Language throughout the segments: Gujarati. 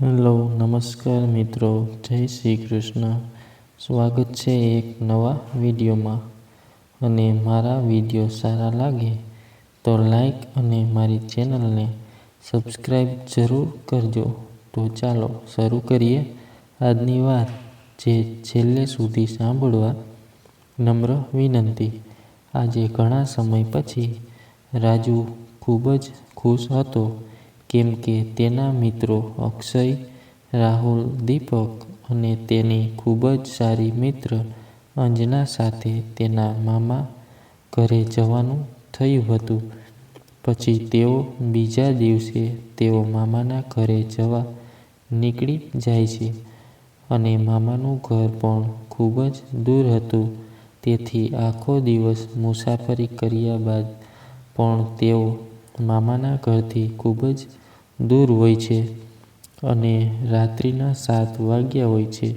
હેલો, નમસ્કાર મિત્રો, જય શ્રી કૃષ્ણ. સ્વાગત છે એક નવા વિડીયોમાં. અને મારા વિડીયો સારા લાગે તો લાઈક અને મારી ચેનલને સબસ્ક્રાઈબ જરૂર કરજો. તો ચાલો શરૂ કરીએ આજની વાત. જે છેલ્લે સુધી સાંભળવા નમ્ર વિનંતી. આજે ઘણા સમય પછી રાજુ ખૂબ જ ખુશ હતો, કેમ કે તેના મિત્રો અક્ષય, રાહુલ, દીપક અને તેની ખૂબ જ સારી મિત્ર અંજના સાથે તેના મામા ઘરે જવાનું થયું હતું. પછી તેઓ બીજા દિવસે તેઓ મામાના ઘરે જવા નીકળી જાય છે. અને મામાનું ઘર પણ ખૂબ જ દૂર હતું, તેથી આખો દિવસ મુસાફરી કર્યા બાદ પણ તેઓ મામાના ઘરથી ખૂબ જ દૂર હોય છે. અને રાત્રિના 7 વાગ્યા હોય છે.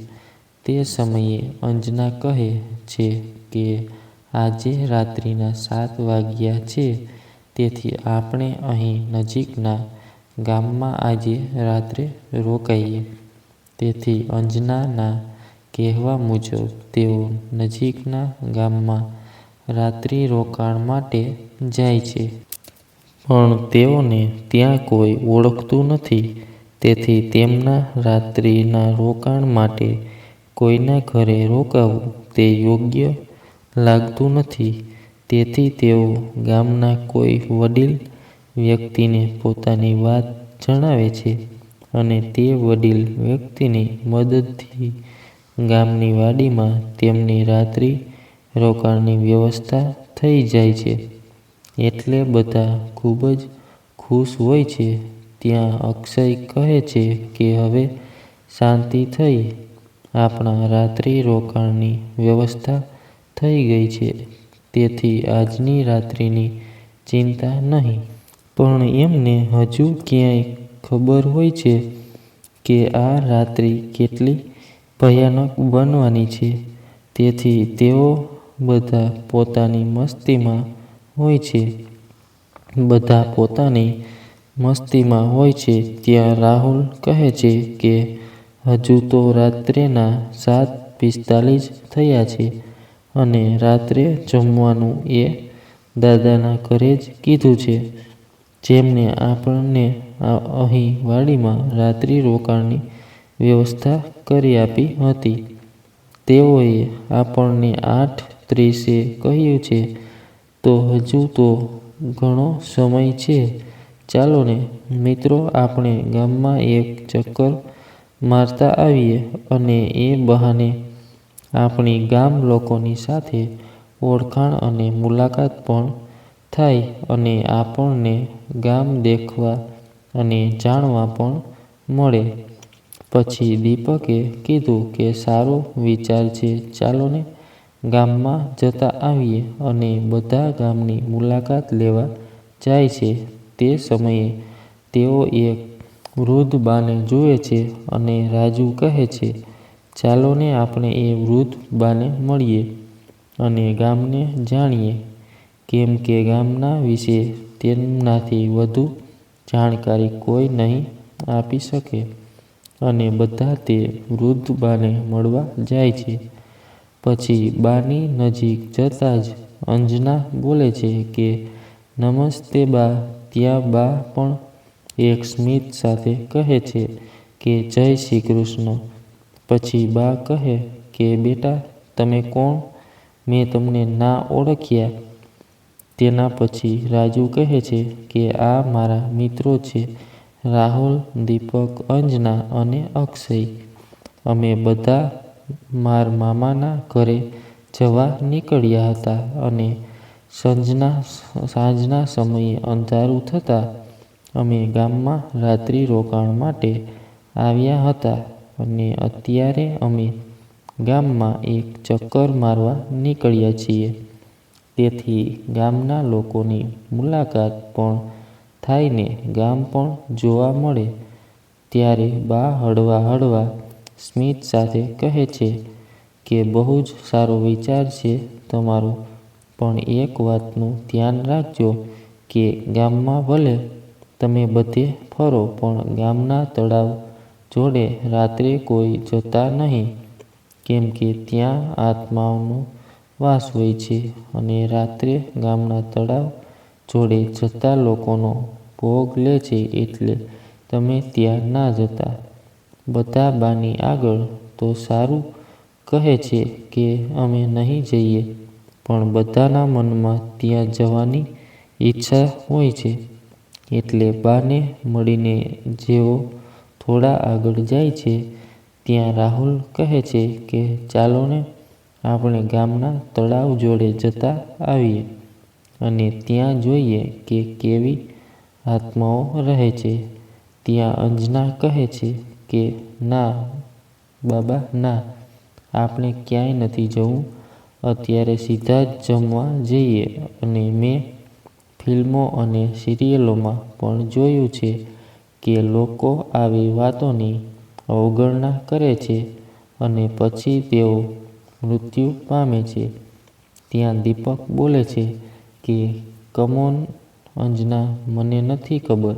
તે સમયે અંજના કહે છે કે આજે રાત્રિના 7 વાગ્યા છે, તેથી આપણે અહીં નજીકના ગામમાં આજે રાત્રે રોકાઈએ. તેથી અંજનાના કહેવા મુજબ તેઓ નજીકના ગામમાં રાત્રિ રોકાણ માટે જાય છે. પણ તેઓને ત્યાં કોઈ ઓળખતું નથી, તેથી તેમના રાત્રિના રોકાણ માટે કોઈના ઘરે રોકાવું તે યોગ્ય લાગતું નથી. તેથી તેઓ ગામના કોઈ વડીલ વ્યક્તિને પોતાની વાત જણાવે છે. અને તે વડીલ વ્યક્તિની મદદથી ગામની વાડીમાં તેમની રાત્રિ રોકાણની વ્યવસ્થા થઈ જાય છે. એટલે બધા ખૂબ જ ખુશ હોય છે. ત્યાં અક્ષય કહે છે કે હવે શાંતિ થઈ, આપણા રાત્રિ રોકાણની વ્યવસ્થા થઈ ગઈ છે, તેથી આજની રાત્રિની ચિંતા નહીં. પણ એમને હજુ ક્યાંય ખબર હોય છે કે આ રાત્રિ કેટલી ભયાનક બનવાની છે. તેથી તેઓ બધા પોતાની મસ્તીમાં હોય છે. ત્યાં રાહુલ કહે છે કે હજુ તો રાત્રેના 7:45 થયા છે અને રાત્રે જમવાનું એ દાદાના ઘરે જ કીધું છે, જેમને આપણને અહીં વાડીમાં રાત્રિ રોકાણની વ્યવસ્થા કરી આપી હતી. તેઓએ આપણને 8:30એ કહ્યું છે, તો હજુ તો ઘણો સમય છે. ચાલો ને મિત્રો, આપણે ગામમાં એક ચક્કર મારતા આવીએ અને એ બહાને આપણી ગામ લોકોની સાથે ઓળખાણ અને મુલાકાત પણ થાય અને આપણને ગામ દેખવા અને જાણવા પણ મળે. પછી દીપકે કીધું કે સારો વિચાર છે, ચાલો ને ગામમાં જતા આવીએ. અને બધા ગામની મુલાકાત લેવા જાય છે. તે સમયે તેઓ એક વૃદ્ધ બાને જુએ છે અને રાજુ કહે છે, ચાલો ને આપણે એ વૃદ્ધ બાને મળીએ અને ગામને જાણીએ, કેમ કે ગામના વિશે તેમનાથી વધુ જાણકારી કોઈ નહીં આપી શકે. અને બધા તે વૃદ્ધ બાને મળવા જાય છે. પછી બાની નજીક જતાં જ અંજના બોલે છે કે નમસ્તે બા. ત્યાં બા પણ એક સ્મિત સાથે કહે છે કે જય શ્રી કૃષ્ણ. પછી બા કહે કે બેટા, તમે કોણ? મેં તમને ના ઓળખ્યા. તેના પછી રાજુ કહે છે કે આ મારા મિત્રો છે, રાહુલ, દીપક, અંજના અને અક્ષય. અમે બધા મામાના ઘરે જવા નીકળ્યા હતા અને સાંજના સમયે અંધારું થતાં અમે ગામમાં રાત્રિ રોકાણ માટે આવ્યા હતા અને અત્યારે અમે ગામમાં એક ચક્કર મારવા નીકળ્યા છીએ. તેથી ગામના લોકોની મુલાકાત પણ થાય ને ગામ પણ જોવા મળે. ત્યારે બા હળવા સ્મિત સાથે કહે છે કે બહુ જ સારો વિચાર છે તમારો, પણ એક વાતનું ધ્યાન રાખજો કે ગામમાં ભલે તમે બધે ફરો, પણ ગામના તળાવ જોડે રાત્રે કોઈ જતા નહીં, કેમ કે ત્યાં આત્માઓનો વાસ હોય છે અને રાત્રે ગામના તળાવ જોડે જતા લોકોનો ભોગ લે છે, એટલે તમે ત્યાં ના જતા. બધા બાની આગળ તો સારું કહે છે કે અમે નહીં જઈએ, પણ બધાના મનમાં ત્યાં જવાની ઈચ્છા હોય છે. એટલે બાને મળીને જેઓ થોડા આગળ જાય છે, ત્યાં રાહુલ કહે છે કે ચાલો ને આપણે ગામના તળાવ જોડે જતા આવીએ અને ત્યાં જોઈએ કે કેવી આત્માઓ રહે છે. ત્યાં અંજના કહે છે કે ના બાબા ના, આપણે ક્યાંય નથી જવું, અત્યારે સીધા જ જમવા જઈએ. અને મેં ફિલ્મો અને સિરિયલોમાં પણ જોયું છે કે લોકો આવી વાતોની અવગણના કરે છે અને પછી તેઓ મૃત્યુ પામે છે. ત્યાં દીપક બોલે છે કે કમોન અંજના, મને નથી ખબર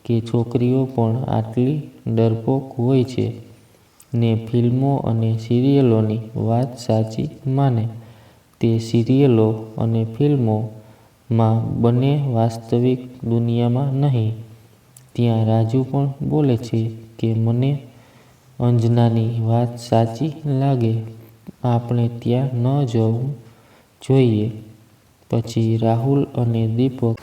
કે છોકરીઓ પણ આટલી ડરપોક હોય છે ને ફિલ્મો અને સિરિયલોની વાત સાચી માને. તે સિરિયલો અને ફિલ્મોમાં બને, વાસ્તવિક દુનિયામાં નહીં. ત્યાં રાજુ પણ બોલે છે કે મને અંજનાની વાત સાચી લાગે, આપણે ત્યાં ન જવું જોઈએ. પછી રાહુલ અને દીપક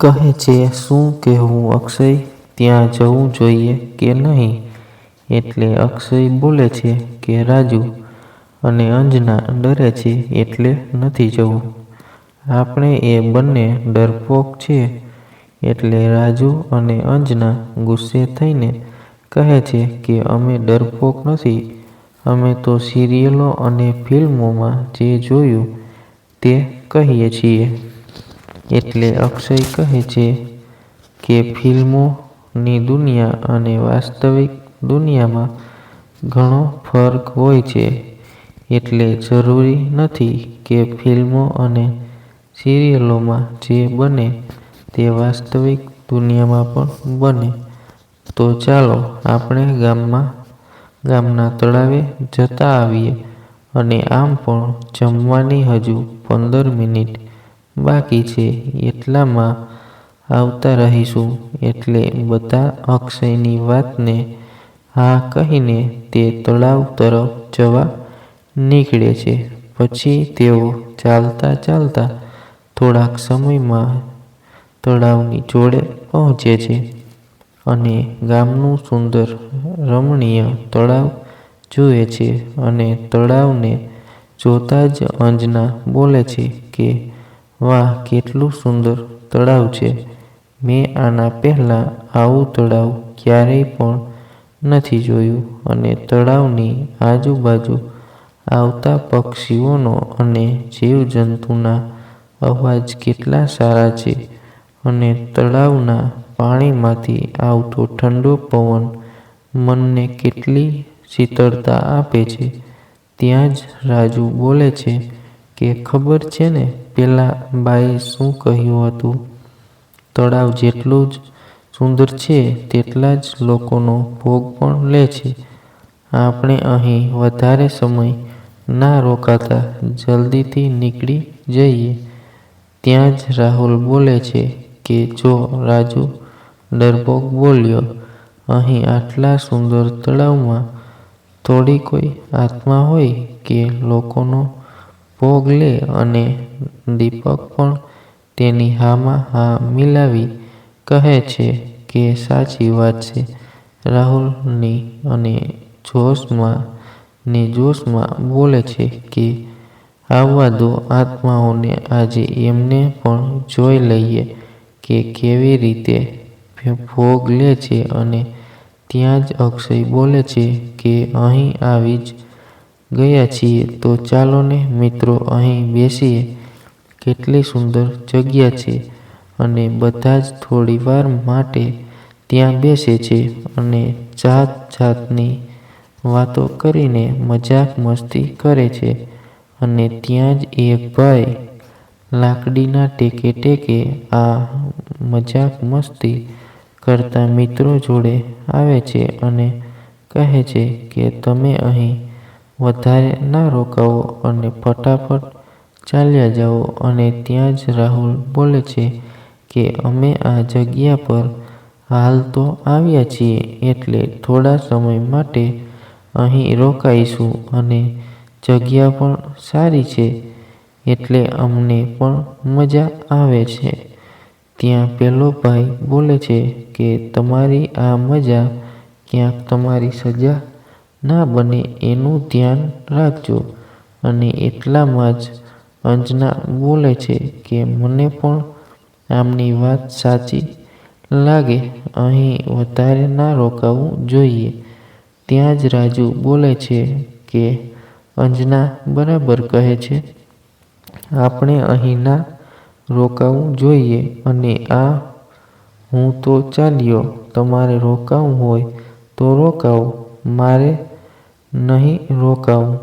કહે છે શું કહેવું અક્ષય, ત્યાં જવું જોઈએ કે નહીં? એટલે અક્ષય બોલે છે કે રાજુ અને અંજના ડરે છે એટલે નથી જવું. આપણે એ બંને ડરપોક છે. એટલે રાજુ અને અંજના ગુસ્સે થઈને કહે છે કે અમે ડરપોક નથી, અમે તો સિરિયલો અને ફિલ્મોમાં જે જોયું તે કહીએ છીએ. એટલે અક્ષય કહે છે કે ફિલ્મોની દુનિયા અને વાસ્તવિક દુનિયામાં ઘણો ફરક હોય છે. એટલે જરૂરી નથી કે ફિલ્મો અને સિરિયલોમાં જે બને તે વાસ્તવિક દુનિયામાં પણ બને. તો ચાલો આપણે ગામના તળાવે જતા આવીએ અને આમ પણ જમવાની હજુ 15 મિનિટ બાકી છે, એટલામાં આવતા રહીશું. એટલે બધા અક્ષયની વાતને હા કહીને તે તળાવ તરફ જવા નીકળે છે. પછી તેઓ ચાલતા ચાલતા થોડાક સમયમાં તળાવની જોડે પહોંચે છે અને ગામનું સુંદર રમણીય તળાવ જુએ છે. અને તળાવને જોતા જ અંજના બોલે છે કે વાહ, કેટલું સુંદર તળાવ છે, મેં આના પહેલાં આવું તળાવ ક્યારેય પણ નથી જોયું. અને તળાવની આજુબાજુ આવતા પક્ષીઓનો અને જીવજંતુના અવાજ કેટલા સારા છે, અને તળાવના પાણીમાંથી આવતો ઠંડો પવન મનને કેટલી શીતળતા આપે છે. ત્યાં જ રાજુ બોલે છે કે ખબર છે ને પેલા બાએ શું કહ્યું હતું, તળાવ જેટલું જ સુંદર છે તેટલા જ લોકોનો ભોગ પણ લે છે. આપણે અહીં વધારે સમય ના રોકાતા જલ્દીથી નીકળી જઈએ. ત્યાં જ રાહુલ બોલે છે કે જો રાજુ ડરપોક બોલ્યો, અહીં આટલા સુંદર તળાવમાં થોડી કોઈ આત્મા હોય કે લોકોનો ભોગ લે? અને દીપક પણ તેની હામાં હા મિલાવી કહે છે કે સાચી વાત છે રાહુલની, અને જોશમાં બોલે છે કે આવવા દો આત્માઓને, આજે એમને પણ જોઈ લઈએ કે કેવી રીતે ભોગ લે છે. અને ત્યાં જ અક્ષય બોલે છે કે અહીં આવી જ ગયા છીએ તો ચાલો ને મિત્રો અહીં બેસીએ, કેટલી સુંદર જગ્યા છે. અને બધા જ થોડી વાર માટે ત્યાં બેસે છે અને જાત જાતની વાતો કરીને મજાક મસ્તી કરે છે. અને ત્યાં જ એક ભાઈ લાકડીના ટેકે આ મજાક મસ્તી કરતા મિત્રો જોડે આવે છે અને કહે છે કે તમે અહીં વધારે ના રોકાવો અને ફટાફટ ચાલ્યા જાઓ. અને ત્યાં જ રાહુલ બોલે છે કે અમે આ જગ્યા પર હાલ તો આવ્યા છીએ, એટલે થોડા સમય માટે અહીં રોકાઈશું અને જગ્યા પણ સારી છે, એટલે અમને પણ મજા આવે છે. ત્યાં પેલો ભાઈ બોલે છે કે તમારી આ મજા ક્યાંક તમારી સજા ના બને એનું ધ્યાન રાખજો. અને એટલામાં જ અંજના બોલે છે કે મને પણ આમની વાત સાચી લાગે, અહીં વધારે ના રોકાવું જોઈએ. ત્યાં જ રાજુ બોલે છે કે અંજના બરાબર કહે છે, આપણે અહીં ના રોકાવું જોઈએ. અને હું તો ચાલ્યો, તમારે રોકાવું હોય તો રોકાવો, મારે નહીં રોકાવું.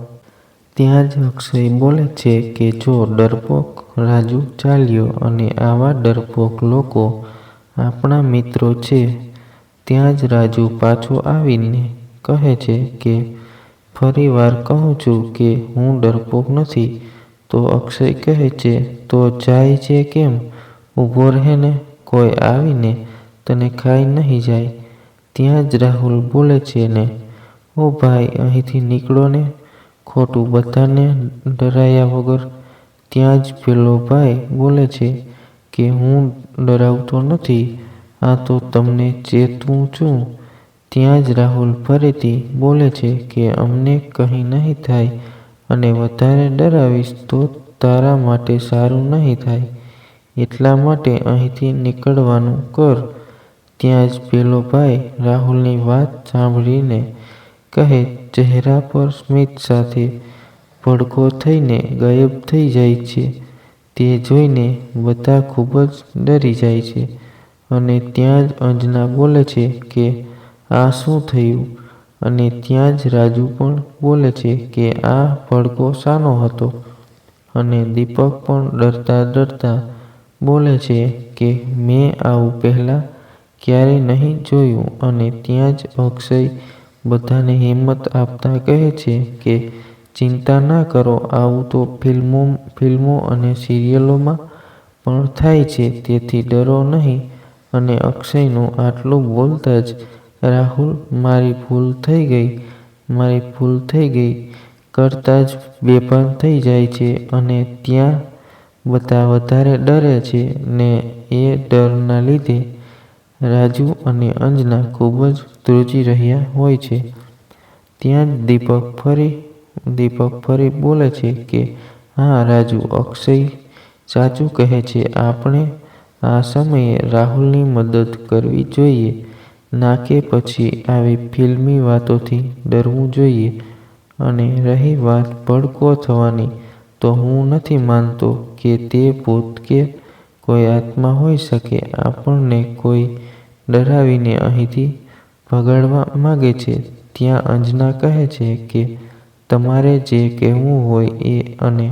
ત્યાં જ અક્ષય બોલે છે કે જો ડરપોક રાજુ ચાલ્યો અને આવા ડરપોક લોકો આપણા મિત્રો છે. ત્યાં જ રાજુ પાછો આવીને કહે છે કે ફરી વાર કહું છું કે હું ડરપોક નથી. તો અક્ષય કહે છે તો જાય છે કેમ? ઊભો રહે ને, કોઈ આવીને તને ખાઈ નહીં જાય. ત્યાં જ રાહુલ બોલે છે ને, ઓ ભાઈ અહીંથી નીકળો ને, ખોટું બધાને ડરાયા વગર. ત્યાં જ પેલો ભાઈ બોલે છે કે હું ડરાવતો નથી, આ તો તમને ચેતવું છું. ત્યાં જ રાહુલ ફરીથી બોલે છે કે અમને કંઈ નહીં થાય, અને વધારે ડરાવીશ તો તારા માટે સારું નહીં થાય, એટલા માટે અહીંથી નીકળવાનું કર. ત્યાં જ પેલો ભાઈ રાહુલની વાત સાંભળીને કહે ચહેરા પર સ્મિત સાથે ભડકો થઈને ગાયબ થઈ જાય છે. તે જોઈને બધા ખૂબ જ ડરી જાય છે. અને ત્યાં જ અંજના બોલે છે કે આ શું થયું? અને ત્યાં જ રાજુ પણ બોલે છે કે આ ભડકો શાનો હતો? અને દીપક પણ ડરતા ડરતા બોલે છે કે મેં આવું પહેલા ક્યારેય નહીં જોયું. અને ત્યાં જ અક્ષય બધાને હિંમત આપતા કહે છે કે ચિંતા ના કરો, આવું તો ફિલ્મો અને સિરિયલોમાં પણ થાય છે, તેથી ડરો નહીં. અને અક્ષયનું આટલું બોલતા જ રાહુલ મારી ભૂલ થઈ ગઈ કરતા જ બેભાન થઈ જાય છે. અને ત્યાં બધા વધારે ડરે છે ને એ ડરના લીધે રાજુ અને અંજના ખૂબ જ ધ્રુજી રહ્યા હોય છે. ત્યાં જ દીપક ફરી બોલે છે કે હા રાજુ, અક્ષય સાચું કહે છે, આપણે આ સમયે રાહુલની મદદ કરવી જોઈએ, ના કે પછી આવી ફિલ્મી વાતોથી ડરવું જોઈએ. અને રહી વાત ભડકો થવાની, તો હું નથી માનતો કે તે ભૂત કે કોઈ આત્મા હોઈ શકે. આપણને કોઈ ડરાવીને અહીંથી ભગાડવા માંગે છે. ત્યાં અંજના કહે છે કે તમારે જે કહેવું હોય એ અને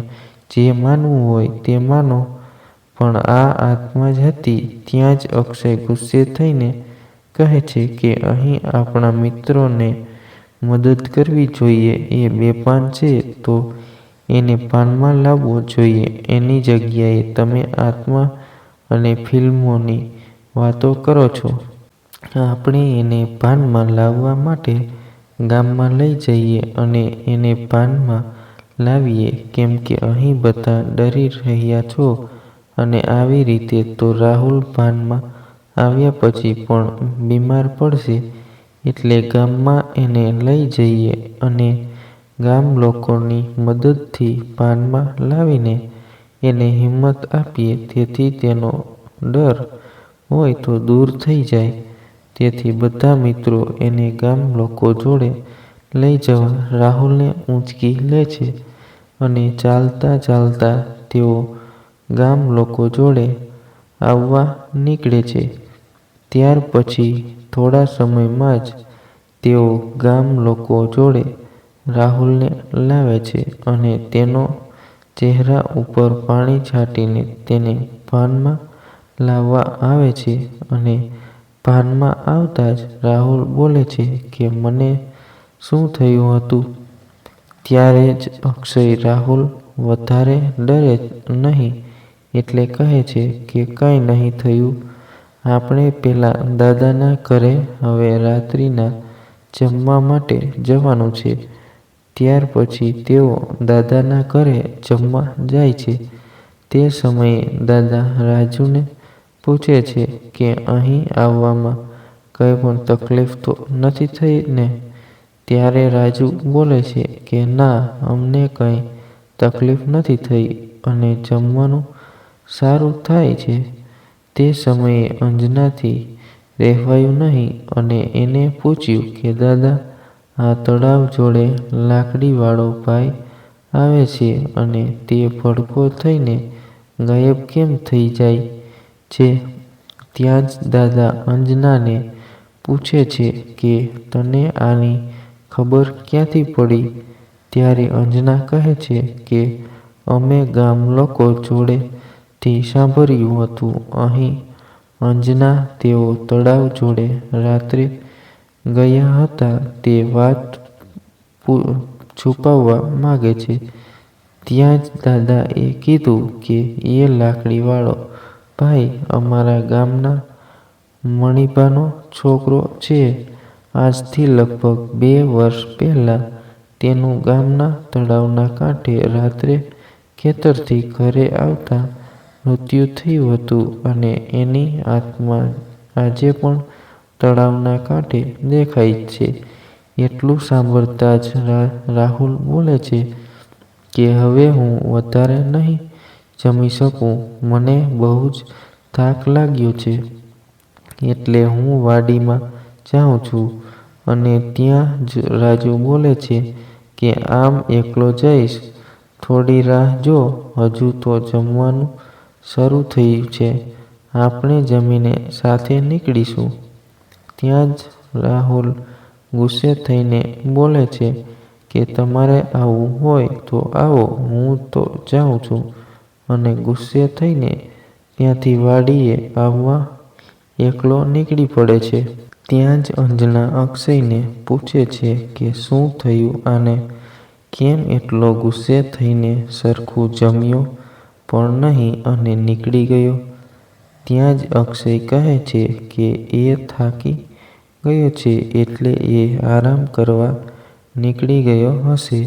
જે માનવું હોય તે માનો, પણ આ આત્મા જ હતી. ત્યાં જ અક્ષય ગુસ્સે થઈને કહે છે કે અહીં આપણા મિત્રોને મદદ કરવી જોઈએ, એ બેભાન છે તો એને ભાનમાં લાવવો જોઈએ. એની જગ્યાએ તમે આત્મા અને ફિલ્મોની વાતો કરો છો. આપણે એને ભાનમાં લાવવા માટે ગામમાં લઈ જઈએ અને એને ભાનમાં લાવીએ, કેમ કે અહીં બધા ડરી રહ્યા છો. અને આવી રીતે તો રાહુલ ભાનમાં આવ્યા પછી પણ બીમાર પડશે, એટલે ગામમાં એને લઈ જઈએ અને ગામ લોકોની મદદથી ભાનમાં લાવીને એને હિંમત આપીએ, તેથી તેનો ડર હોય તો દૂર થઈ જાય. તેથી બધા મિત્રો એને ગામ લોકો જોડે લઈ જવા રાહુલને ઊંચકી લે છે. અને ચાલતા ચાલતા તેઓ ગામ લોકો જોડે આવવા નીકળે છે. ત્યાર પછી થોડા સમયમાં જ તેઓ ગામ લોકો જોડે રાહુલને લાવે છે અને તેનો ચહેરા ઉપર પાણી છાંટીને તેને ભાનમાં લાવવા આવે છે. અને ભાનમાં આવતા જ રાહુલ બોલે છે કે મને શું થયું હતું? ત્યારે જ અક્ષય રાહુલ વધારે ડરે નહીં એટલે કહે છે કે કંઈ નહીં થયું. આપણે પેલા દાદાના ઘરે હવે રાત્રિના જમવા માટે જવાનું છે. ત્યાર પછી તેઓ દાદાના ઘરે જમવા જાય છે. તે સમયે દાદા રાજુને પૂછે છે કે અહીં આવવામાં કંઈ પણ તકલીફ તો નથી થઈ ને? ત્યારે રાજુ બોલે છે કે ના, અમને કંઈ તકલીફ નથી થઈ અને જમવાનું સારું થાય છે. તે સમયે અંજનાથી રહેવાયું નહીં અને એને પૂછ્યું કે દાદા, આ તળાવ જોડે લાકડીવાળો ભાઈ આવે છે અને તે ભડકો થઈને ગાયબ કેમ થઈ જાય છે? ત્યાં જ દાદા અંજનાને પૂછે છે કે તને આની ખબર ક્યાંથી પડી? ત્યારે અંજના કહે છે કે અમે ગામ લોકો જોડેથી સાંભળ્યું હતું. અહીં અંજના તેઓ તળાવ જોડે રાત્રે ગયા હતા તે વાત છુપાવવા માગે છે. ત્યાં જ દાદાએ કીધું કે એ લાકડીવાળો ભાઈ અમારા ગામના મણીભાનો છોકરો છે. આજથી લગભગ 2 વર્ષ પહેલાં તેનું ગામના તળાવના કાંઠે રાત્રે ખેતરથી ઘરે આવતા મૃત્યુ થયું હતું અને એની આત્મા આજે પણ તળાવના કાંઠે દેખાય છે. એટલું સાંભળતા જ રાહુલ બોલે છે કે હવે હું વધારે નહીં જમી શકું. મને બહુ જ થાક લાગ્યો છે એટલે હું વાડીમાં જાઉં છું. અને ત્યાં જ રાજુ બોલે છે કે આમ એકલો જઈશ? થોડી રાહ જો, હજુ તો જમવાનું શરૂ થયું છે. આપણે જમીને સાથે નીકળીશું. ત્યાં જ રાહુલ ગુસ્સે થઈને બોલે છે કે તમારે આવવું હોય તો આવો, હું તો જાઉં છું. અને ગુસ્સે થઈને ત્યાંથી વાડીએ આવવા એકલો નીકળી પડે છે. ત્યાં જ અંજના અક્ષયને પૂછે છે કે શું થયું આને? કેમ એટલો ગુસ્સે થઈને સરખું જમ્યો પણ નહીં અને નીકળી ગયો? ત્યાં જ અક્ષય કહે છે કે એ થાકી ગયો છે એટલે એ આરામ કરવા નીકળી ગયો હશે.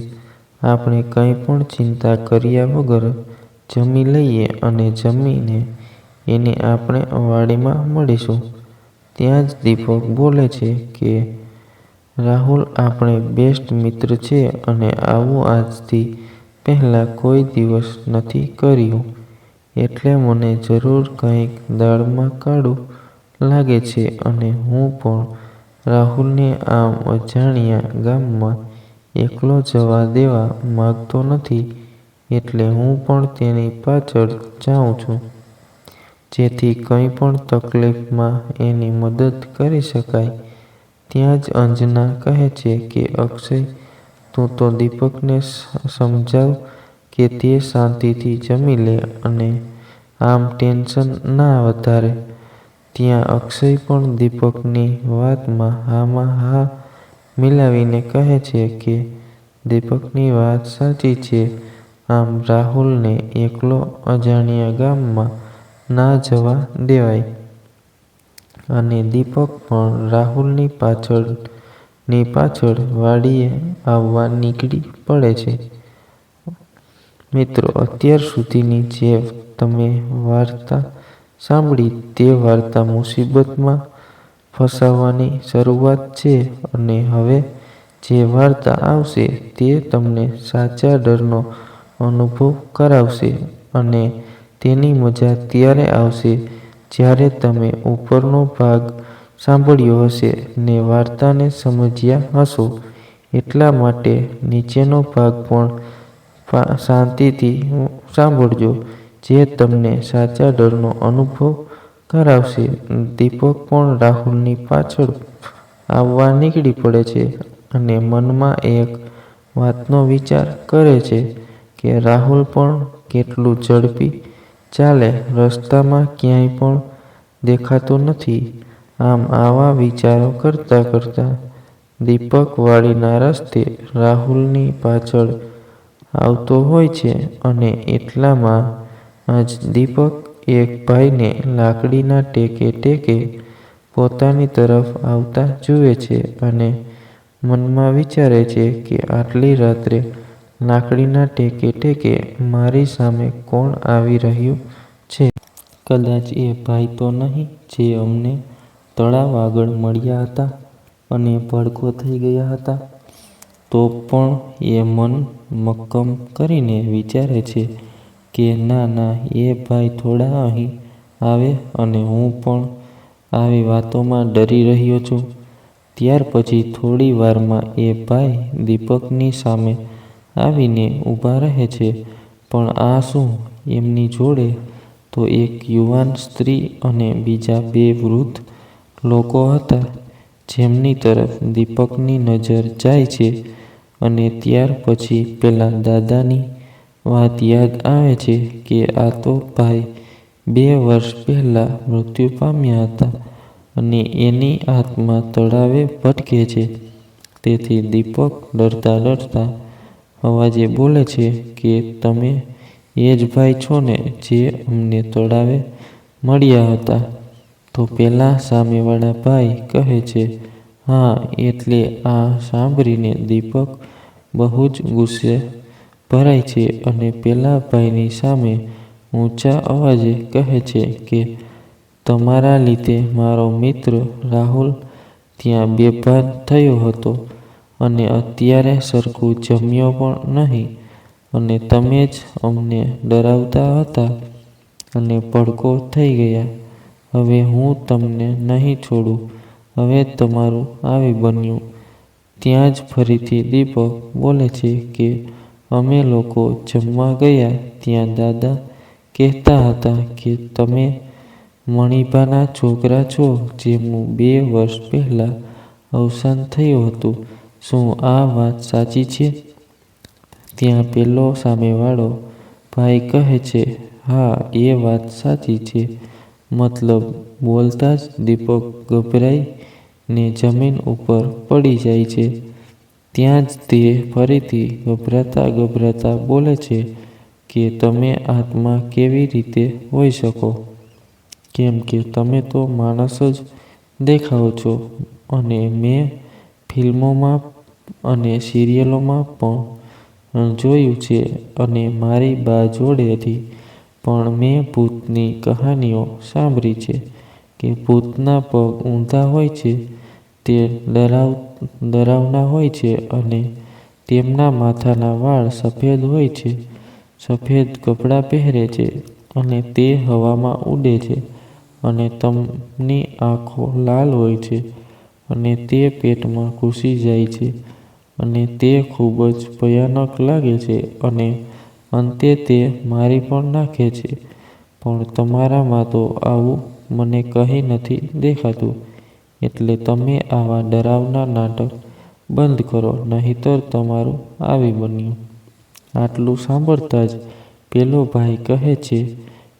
આપણે કંઈ પણ ચિંતા કર્યા વગર જમી લઈએ અને જમીને એને આપણે વાડીમાં મળીશું. ત્યાં જ દીપક બોલે છે કે રાહુલ આપણે બેસ્ટ મિત્ર છે અને આવું આજથી પહેલાં કોઈ દિવસ નથી કર્યું. એટલે મને જરૂર કંઈક દાળમાં કાળું લાગે છે અને હું પણ રાહુલને આમ અજાણ્યા ગામમાં એકલો જવા દેવા માંગતો નથી. એટલે હું પણ તેની પાછળ જાઉં છું જેથી કંઈ પણ તકલીફમાં એની મદદ કરી શકાય. ત્યાં જ અંજના કહે છે કે અક્ષય, તું તો દીપકને સમજાવ કે તે શાંતિથી જમી લે અને આમ ટેન્શન ના વધારે. ત્યાં અક્ષય પણ દીપકની વાતમાં હામાં હા મિલાવીને કહે છે કે દીપકની વાત સાચી છે. આમ રાહુલને એકલો અજાણ્યા ગામમાં ના જવા દેવાય. અને દીપક પણ રાહુલની પાછળ વાડીએ આવવા નીકળી પડે છે. મિત્રો, અત્યાર સુધીની જે તમે વાર્તા સાંભળી તે વાર્તા મુસીબતમાં ફસાવવાની શરૂઆત છે અને હવે જે વાર્તા આવશે તે તમને સાચા ડરનો અનુભવ કરાવશે. અને તેની મજા ત્યારે આવશે જ્યારે તમે ઉપરનો ભાગ સાંભળ્યો હશે ને વાર્તાને સમજ્યા હશો. એટલા માટે નીચેનો ભાગ પણ શાંતિથી સાંભળજો જે તમને સાચા ડરનો અનુભવ કરાવશે. દીપક પણ રાહુલની પાછળ આવવા નીકળી પડે છે અને મનમાં એક વાતનો વિચાર કરે છે કે રાહુલ પણ કેટલું ઝડપી ચાલે, રસ્તામાં ક્યાંય પણ દેખાતો નથી. આમ આવા વિચારો કરતા દીપક વાડીના રસ્તે રાહુલની પાછળ આવતો હોય છે અને એટલામાં જ દીપક એક ભાઈને લાકડીના ટેકે ટેકે પોતાની તરફ આવતા જુએ છે અને મનમાં વિચારે છે કે આટલી રાત્રે લાકડીના ટેકે ટેકે મારી સામે કોણ આવી રહ્યું છે? કદાચ એ ભાઈ તો નહીં જે અમને તળાવ આગળ મળ્યા હતા અને ભડકો થઈ ગયા હતા? તો પણ એ મન મક્કમ કરીને વિચારે છે કે ના ના, એ ભાઈ થોડા અહીં આવે અને હું પણ આવી વાતોમાં ડરી રહ્યો છું. ત્યાર પછી થોડી વારમાં એ ભાઈ દીપકની સામે આવીને ઊભા રહે છે. પણ આ શું? એમની જોડે તો એક યુવાન સ્ત્રી અને બીજા 2 વૃદ્ધ લોકો હતા, જેમની તરફ દીપકની નજર જાય છે અને ત્યાર પછી પેલા દાદાની વાત યાદ આવે છે કે આ તો ભાઈ 2 વર્ષ પહેલા મૃત્યુ પામ્યા હતા અને એની આત્મા તળાવે ભટકે છે. તેથી દીપક ડરતા ડરતા અવાજે બોલે છે કે તમે એ જ ભાઈ છો ને જે અમને તળાવે મળ્યા હતા? તો પેલા સામેવાળા ભાઈ કહે છે, હા. એટલે આ સાંભળીને દીપક બહુ જ ગુસ્સે ભરાય છે અને પેલા ભાઈની સામે ઊંચા અવાજે કહે છે કે તમારા લીધે મારો મિત્ર રાહુલ ત્યાં બેભાન થયો હતો અને અત્યારે સરખું જમ્યો પણ નહીં અને તમે જ અમને ડરાવતા હતા અને ભડકો થઈ ગયા. હવે હું તમને નહીં છોડું. હવે તમારું આવી બન્યું. ત્યાં જ ફરીથી દીપક બોલે છે કે અમે લોકો જમવા ગયા ત્યાં દાદા કહેતા હતા કે તમે મણિભાના છોકરા છો જેમનું 2 વર્ષ પહેલા અવસાન થયું હતું. શું આ વાત સાચી છે? ત્યાં પેલો સામેવાળો ભાઈ કહે છે, હા, એ વાત સાચી છે. મતલબ બોલતા જ દીપક ગભરાઈને જમીન ઉપર પડી જાય છે. ત્યાં જ તે ફરીથી ગભરાતા ગભરાતા બોલે છે કે તમે આત્મા કેવી રીતે હોઈ શકો? કેમ કે તમે તો માણસ જ દેખાઓ છો અને મેં ફિલ્મોમાં અને સિરિયલોમાં પણ જોયું છે અને મારી બા જોડેથી પણ મેં ભૂતની કહાનીઓ સાંભળી છે કે ભૂતના પગ ઊંધા હોય છે, તે ડરાવના હોય છે અને તેમના માથાના વાળ સફેદ હોય છે, સફેદ કપડાં પહેરે છે અને તે હવામાં ઉડે છે અને તેમની આંખો લાલ હોય છે અને તે પેટમાં ઘૂસી જાય છે અને તે ખૂબ જ ભયાનક લાગે છે અને અંતે તે મારી પણ નાખે છે. પણ તમારામાં તો આવું મને કંઈ નથી દેખાતું. એટલે તમે આવા ડરાવના નાટક બંધ કરો, નહીંતર તમારું આવી બન્યું. આટલું સાંભળતા જ પેલો ભાઈ કહે છે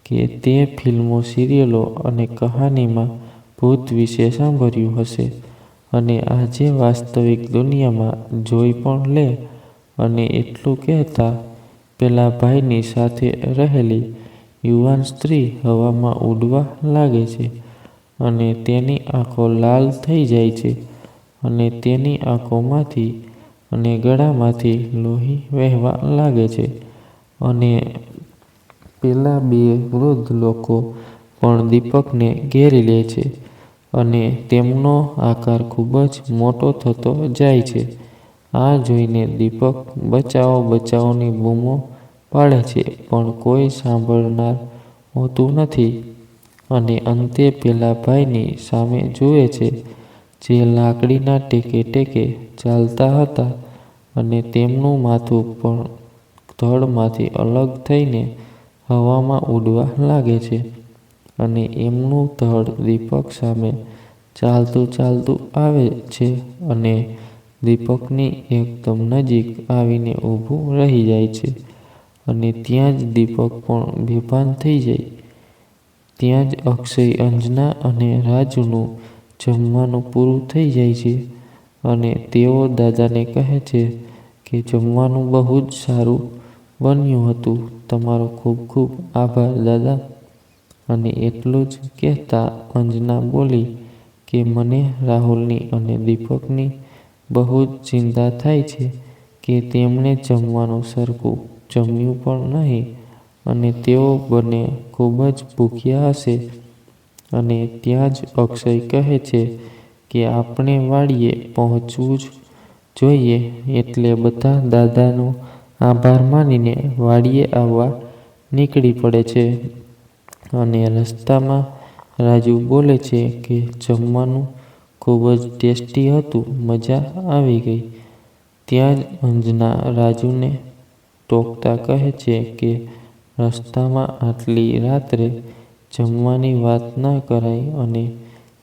કે તે ફિલ્મો, સિરિયલો અને કહાનીમાં ભૂત વિશે સાંભળ્યું હશે અને આજે વાસ્તવિક દુનિયામાં જોઈ પણ લે. અને એટલું કહેતા પેલા ભાઈની સાથે રહેલી યુવાન સ્ત્રી હવામાં ઉડવા લાગે છે અને તેની આંખો લાલ થઈ જાય છે અને તેની આંખોમાંથી અને ગળામાંથી લોહી વહેવા લાગે છે અને પેલા 2 વૃદ્ધ લોકો પણ દીપકને ઘેરી લે છે અને તેમનો આકાર ખૂબ જ મોટો થતો જાય છે. આ જોઈને દીપક બચાવો બચાવોની બૂમો પાડે છે, પણ કોઈ સાંભળનાર હોતું નથી અને અંતે પેલા ભાઈની સામે જુએ છે જે લાકડીના ટેકે ટેકે ચાલતા હતા અને તેમનું માથું પણ ધડમાંથી અલગ થઈને હવામાં ઉડવા લાગે છે અને એમનું ધડ દીપક સામે ચાલતું ચાલતું આવે છે અને દીપકની એકદમ નજીક આવીને ઊભું રહી જાય છે અને ત્યાં જ દીપક પણ બેભાન થઈ જાય. ત્યાં જ અક્ષય, અંજના અને રાજુનું જમવાનું પૂરું થઈ જાય છે અને તેઓ દાદાને કહે છે કે જમવાનું બહુ જ સારું બન્યું હતું, તમારો ખૂબ ખૂબ આભાર દાદા. અને એટલું જ કહેતા અંજના બોલી કે મને રાહુલની અને દીપકની બહુ જ ચિંતા થાય છે કે તેમણે જમવાનું સરખું જમ્યું પણ નહીં અને તેઓ બંને ખૂબ જ ભૂખ્યા હશે. અને ત્યાં જ અક્ષય કહે છે કે આપણે વાડીએ પહોંચવું જ જોઈએ. એટલે બધા દાદાનો આભાર માનીને વાડીએ આવવા નીકળી પડે છે. અને રસ્તામાં રાજુ બોલે છે કે જમવાનું ખૂબ જ ટેસ્ટી હતું, મજા આવી ગઈ. ત્યાં જ અંજના રાજુને ટોકતા કહે છે કે રસ્તામાં આટલી રાત્રે જમવાની વાત ના કરાય. અને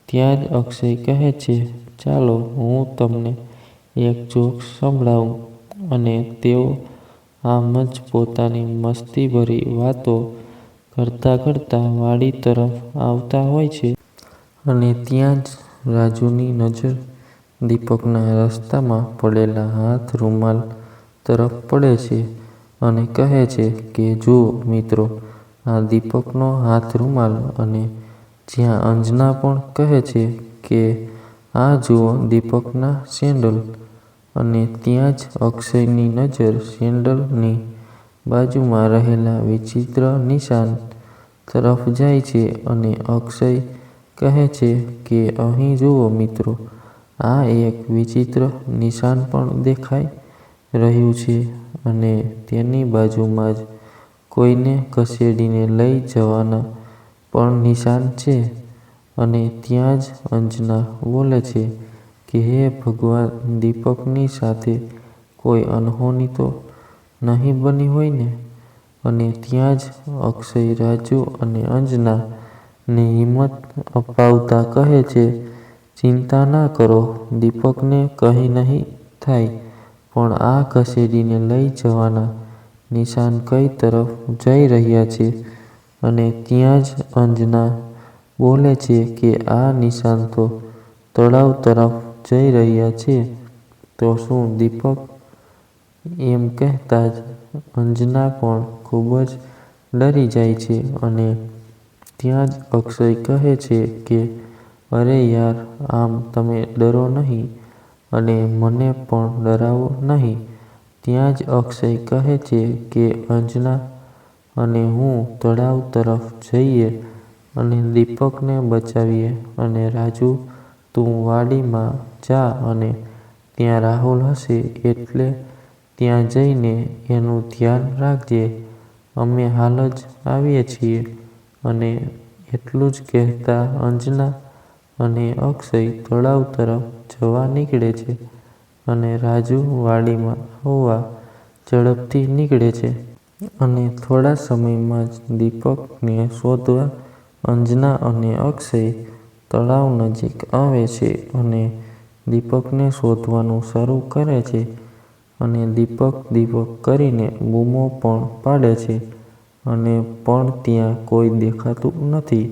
ત્યાં જ અક્ષય કહે છે ચાલો હું તમને એક જોક સંભળાવું. અને તેઓ આમ જ પોતાની મસ્તીભરી વાતો કરતા કરતા વાડી તરફ આવતા હોય છે. અને ત્યાં જ રાજુની નજર દીપકના રસ્તામાં પડેલા હાથ રૂમાલ તરફ પડે છે અને કહે છે કે જુઓ મિત્રો, આ દીપકનો હાથ રૂમાલ. અને જ્યાં અંજના પણ કહે છે કે આ જુઓ દીપકના સેન્ડલ. અને ત્યાં જ અક્ષયની નજર સેન્ડલની બાજુમાં રહેલા વિચિત્ર નિશાન તરફ જાય છે. અને અક્ષય કહે છે કે અહીં જુઓ મિત્રો, આ એક વિચિત્ર નિશાન પણ દેખાઈ રહ્યું છે અને તેની બાજુમાં જ કોઈને ઘસેડીને લઈ જવાના પણ નિશાન છે. અને ત્યાં જ અંજના બોલે છે કે હે ભગવાન, દીપકની સાથે કોઈ અનહોની તો નહીં બની હોય ને. અને ત્યાં જ અક્ષય રાજુ અને અંજના ને હિંમત અપાવતા કહે છે ચિંતા ના કરો, દીપકને કંઈ નહીં થાય. પણ આ ઘસેડીને લઈ જવાના નિશાન કઈ તરફ જઈ રહ્યા છે. અને ત્યાં જ અંજના બોલે છે કે આ નિશાન તો તળાવ તરફ જઈ રહ્યા છે. તો શું દીપક? એમ કહેતા જ અંજના પણ ખૂબ જ ડરી જાય છે. અને ત્યાં જ અક્ષય કહે છે કે અરે યાર, આમ તમે ડરો નહીં અને મને પણ ડરાવો નહીં. ત્યાં જ અક્ષય કહે છે કે અંજના અને હું તળાવ તરફ જઈએ અને દીપકને બચાવીએ. અને રાજુ, તું વાડીમાં જા અને ત્યાં રાહુલ હશે એટલે ત્યાં જઈને એનું ધ્યાન રાખજે. અમે હાલ જ આવીએ છીએ. અને એટલું જ કહેતા અંજના અને અક્ષય તળાવ તરફ જવા નીકળે છે. અને રાજુ વાડીમાં આવવા ઝડપથી નીકળે છે. અને થોડા સમયમાં જ દીપકને શોધવા અંજના અને અક્ષય તળાવ નજીક આવે છે. અને દીપકને શોધવાનું શરૂ કરે છે. અને દીપક દીપક કરીને બૂમો પણ પાડે છે અને પણ ત્યાં કોઈ દેખાતું નથી.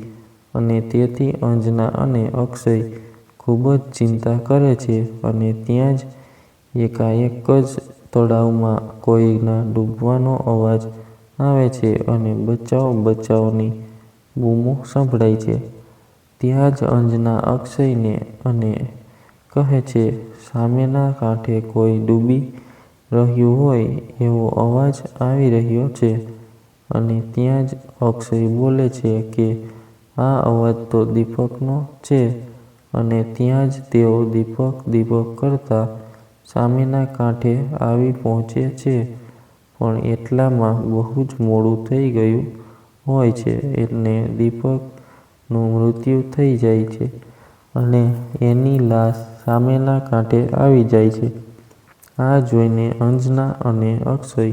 અને તેથી અંજના અને અક્ષય ખૂબ જ ચિંતા કરે છે. અને ત્યાં જ એકાએક જ તળાવમાં કોઈના ડૂબવાનો અવાજ આવે છે અને બચાવ બચાવની બૂમો સંભળાય છે. ત્યાં જ અંજના અક્ષયને અને કહે છે સામેના કાંઠે કોઈ ડૂબી રહ્યું હોય એવો અવાજ આવી રહ્યો છે. અને ત્યાં જ અક્ષય બોલે છે કે આ અવાજ તો દીપકનો છે. અને ત્યાં જ તેઓ દીપક દીપક કરતા સામેના કાંઠે આવી પહોંચે છે. પણ એટલામાં બહુ જ મોડું થઈ ગયું હોય છે. એટલે દીપકનું મૃત્યુ થઈ જાય છે અને એની લાશ સામેના કાંઠે આવી જાય છે. આ જોઈને અંજના અને અક્ષય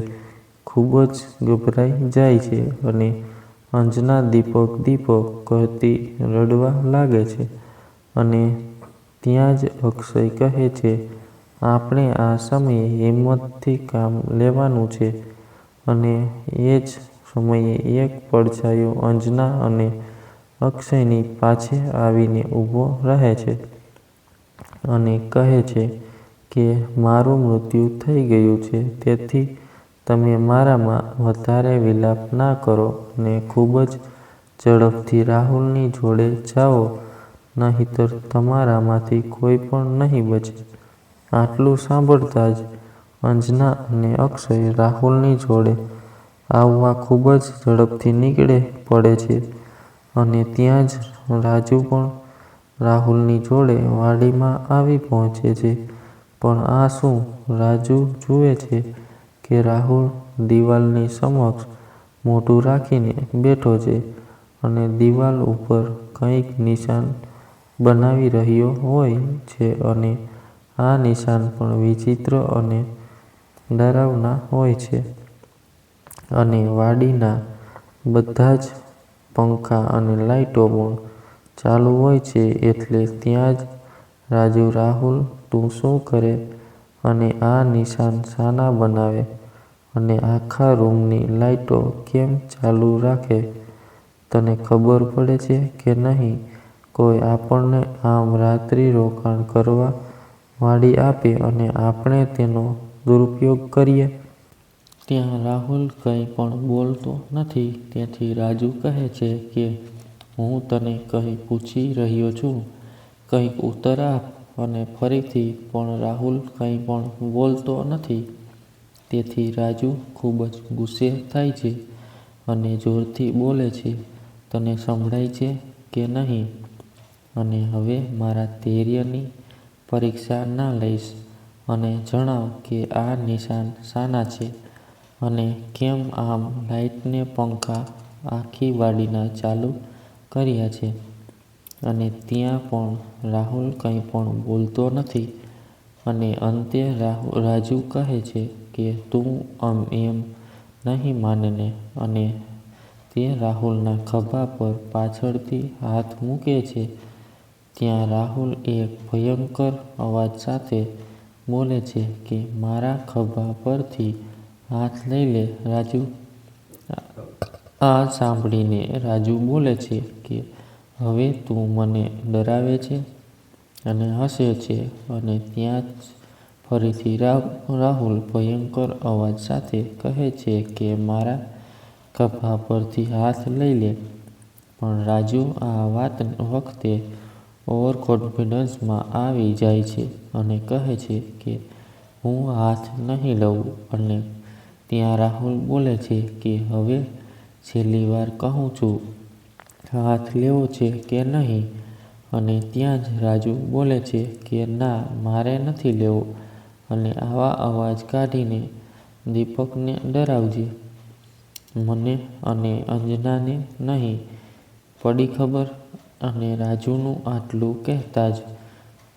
ખૂબ જ ગભરાઈ જાય છે. અને અંજના દીપક દીપક કરતી રડવા લાગે છે. અને ત્યાં જ અક્ષય કહે છે આપણે આ સમયે હિંમતથી કામ લેવાનું છે. અને એ જ સમયે એક પડછાયો અંજના અને અક્ષયની પાછે આવીને ઊભો રહે છે અને કહે છે કે મારું મૃત્યુ થઈ ગયું છે, તેથી તમે મારામાં વધારે વિલાપ ના કરો અને ખૂબ જ ઝડપથી રાહુલની જોડે જાઓ, નહીંતર તમારામાંથી કોઈ પણ નહીં બચે. આટલું સાંભળતા જ અંજના અને અક્ષય રાહુલની જોડે આવવા ખૂબ જ ઝડપથી નીકળે પડે છે અને ત્યાં જ રાજુ પણ રાહુલની જોડે વાડીમાં આવી પહોંચે છે. પણ આ શું? રાજુ જુએ છે કે રાહુલ દિવાલની સમક્ષ મોઢું રાખીને બેઠો છે અને દિવાલ ઉપર કંઈક નિશાન બનાવી રહ્યો હોય છે અને આ નિશાન પણ વિચિત્ર અને ડરાવના હોય છે. અને વાડીના બધા જ પંખા અને લાઈટો પણ ચાલુ હોય છે. એટલે ત્યાં જ રાજુ, રાહુલ, તું શું કરે અને આ નિશાન શાના બનાવે અને આખા રૂમની લાઈટો કેમ ચાલુ રાખે? તને ખબર પડે છે કે નહીં કોઈ આપણને આમ રાત્રિ રોકાણ કરવા વાડી આપે અને આપણે તેનો દુરુપયોગ કરીએ? ત્યાં રાહુલ કંઈ પણ બોલતો નથી. તેથી રાજુ કહે છે કે હું તને કંઈ પૂછી રહ્યો છું, કંઈક ઉત્તર આપ. અને ફરીથી પણ રાહુલ કંઈ પણ બોલતો નથી. તેથી રાજુ ખૂબ જ ગુસ્સે થાય છે અને જોરથી બોલે છે, તને સંભળાય છે કે નહીં? અને હવે મારા ધૈર્યની પરીક્ષા ના લઈશ અને જણાવ કે આ નિશાન શાના છે અને કેમ આમ લાઈટને પંખા આખી વાડીના ચાલુ કર્યા છે? અને ત્યાં પણ રાહુલ કંઈ પણ બોલતો નથી. અને અંતે રાજુ કહે છે કે તું એમ નહીં માને ને? અને તે રાહુલના ખભા પર પાછળથી હાથ મૂકે છે. ત્યાં રાહુલ એક ભયંકર અવાજ સાથે બોલે છે કે મારા ખભા પરથી હાથ લઈ લે રાજુ. આ સાંભળીને રાજુ બોલે છે કે હવે તું મને ડરાવે છે અને હસે છે. અને ત્યાં જ ફરીથી રાહુલ ભયંકર અવાજ સાથે કહે છે કે મારા ખભા પરથી હાથ લઈ લે. પણ રાજુ આ વખતે ઓવર કોન્ફિડન્સમાં આવી જાય છે અને કહે છે કે હું હાથ નહીં લઉં. અને ત્યાં રાહુલ બોલે છે કે હવે છેલ્લી વાર કહું છું, હાથ લેવો છે કે નહીં? અને ત્યાં જ રાજુ બોલે છે કે ના, મારે નથી લેવો. અને આવા અવાજ કાઢીને દીપકને ડરાવજે, મને અને અંજનાને નહીં. પડી ખબર? અને રાજુનું આટલું કહેતા જ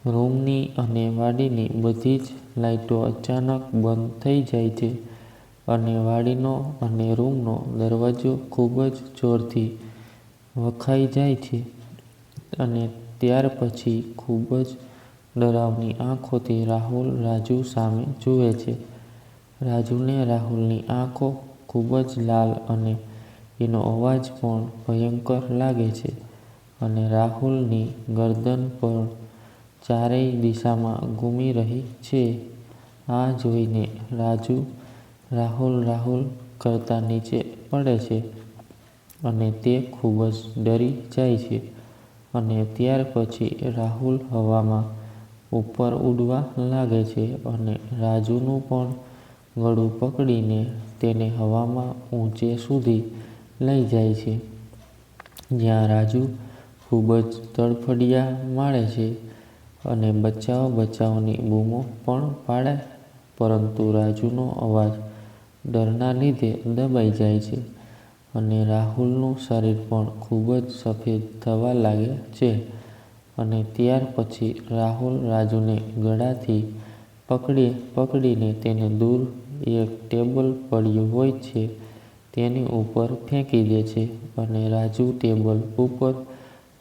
રૂમની અને વાડીની બધી જ લાઈટો અચાનક બંધ થઈ જાય છે અને વાડીનો અને રૂમનો દરવાજો ખૂબ જ જોરથી વખાઈ જાય છે. અને ત્યાર પછી ખૂબ જ ડરાવની આંખોથી રાહુલ રાજુ સામે જુએ છે. રાજુને રાહુલની આંખો ખૂબ જ લાલ અને એનો અવાજ પણ ભયંકર લાગે છે. અને રાહુલની ગરદન પણ ચારેય દિશામાં ઘૂમી રહી છે. આ જોઈને રાજુ રાહુલ કરતા નીચે પડે છે અને તે ખૂબ જ ડરી જાય છે. અને ત્યાર પછી રાહુલ હવામાં ઉપર ઉડવા લાગે છે અને રાજુનું પણ ગળું પકડીને તેને હવામાં ઊંચે સુધી લઈ જાય છે. જ્યાં રાજુ ખૂબ જ તડફડિયા મારે છે અને બચાવ બચાવની બૂમો પણ પાડે, પરંતુ રાજુનો અવાજ ડરના લીધે દબાઈ જાય છે. અને રાહુલનું શરીર પણ ખૂબ જ સફેદ થવા લાગે છે. અને ત્યાર પછી રાહુલ રાજુને ગળાથી પકડીને તેને દૂર એક ટેબલ પડ્યું હોય છે તેની ઉપર ફેંકી દે છે. અને રાજુ ટેબલ ઉપર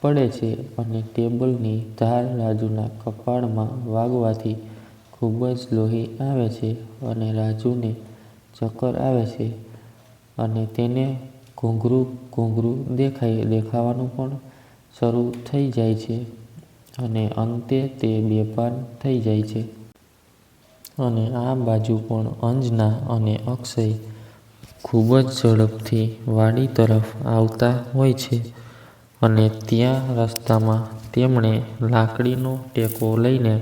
પડે છે અને ટેબલની ધાર રાજુના કપાળમાં વાગવાથી ખૂબ જ લોહી આવે છે અને રાજુને ચક્કર આવે છે અને તેને ઘૂંઘરું દેખાવાનું પણ શરૂ થઈ જાય છે અને અંતે તે બેભાન થઈ જાય છે. અને આ બાજુ પણ અંજના અને અક્ષય ખૂબ જ ઝડપથી વાડી તરફ આવતા હોય છે અને ત્યાં રસ્તામાં તેમણે લાકડીનો ટેકો લઈને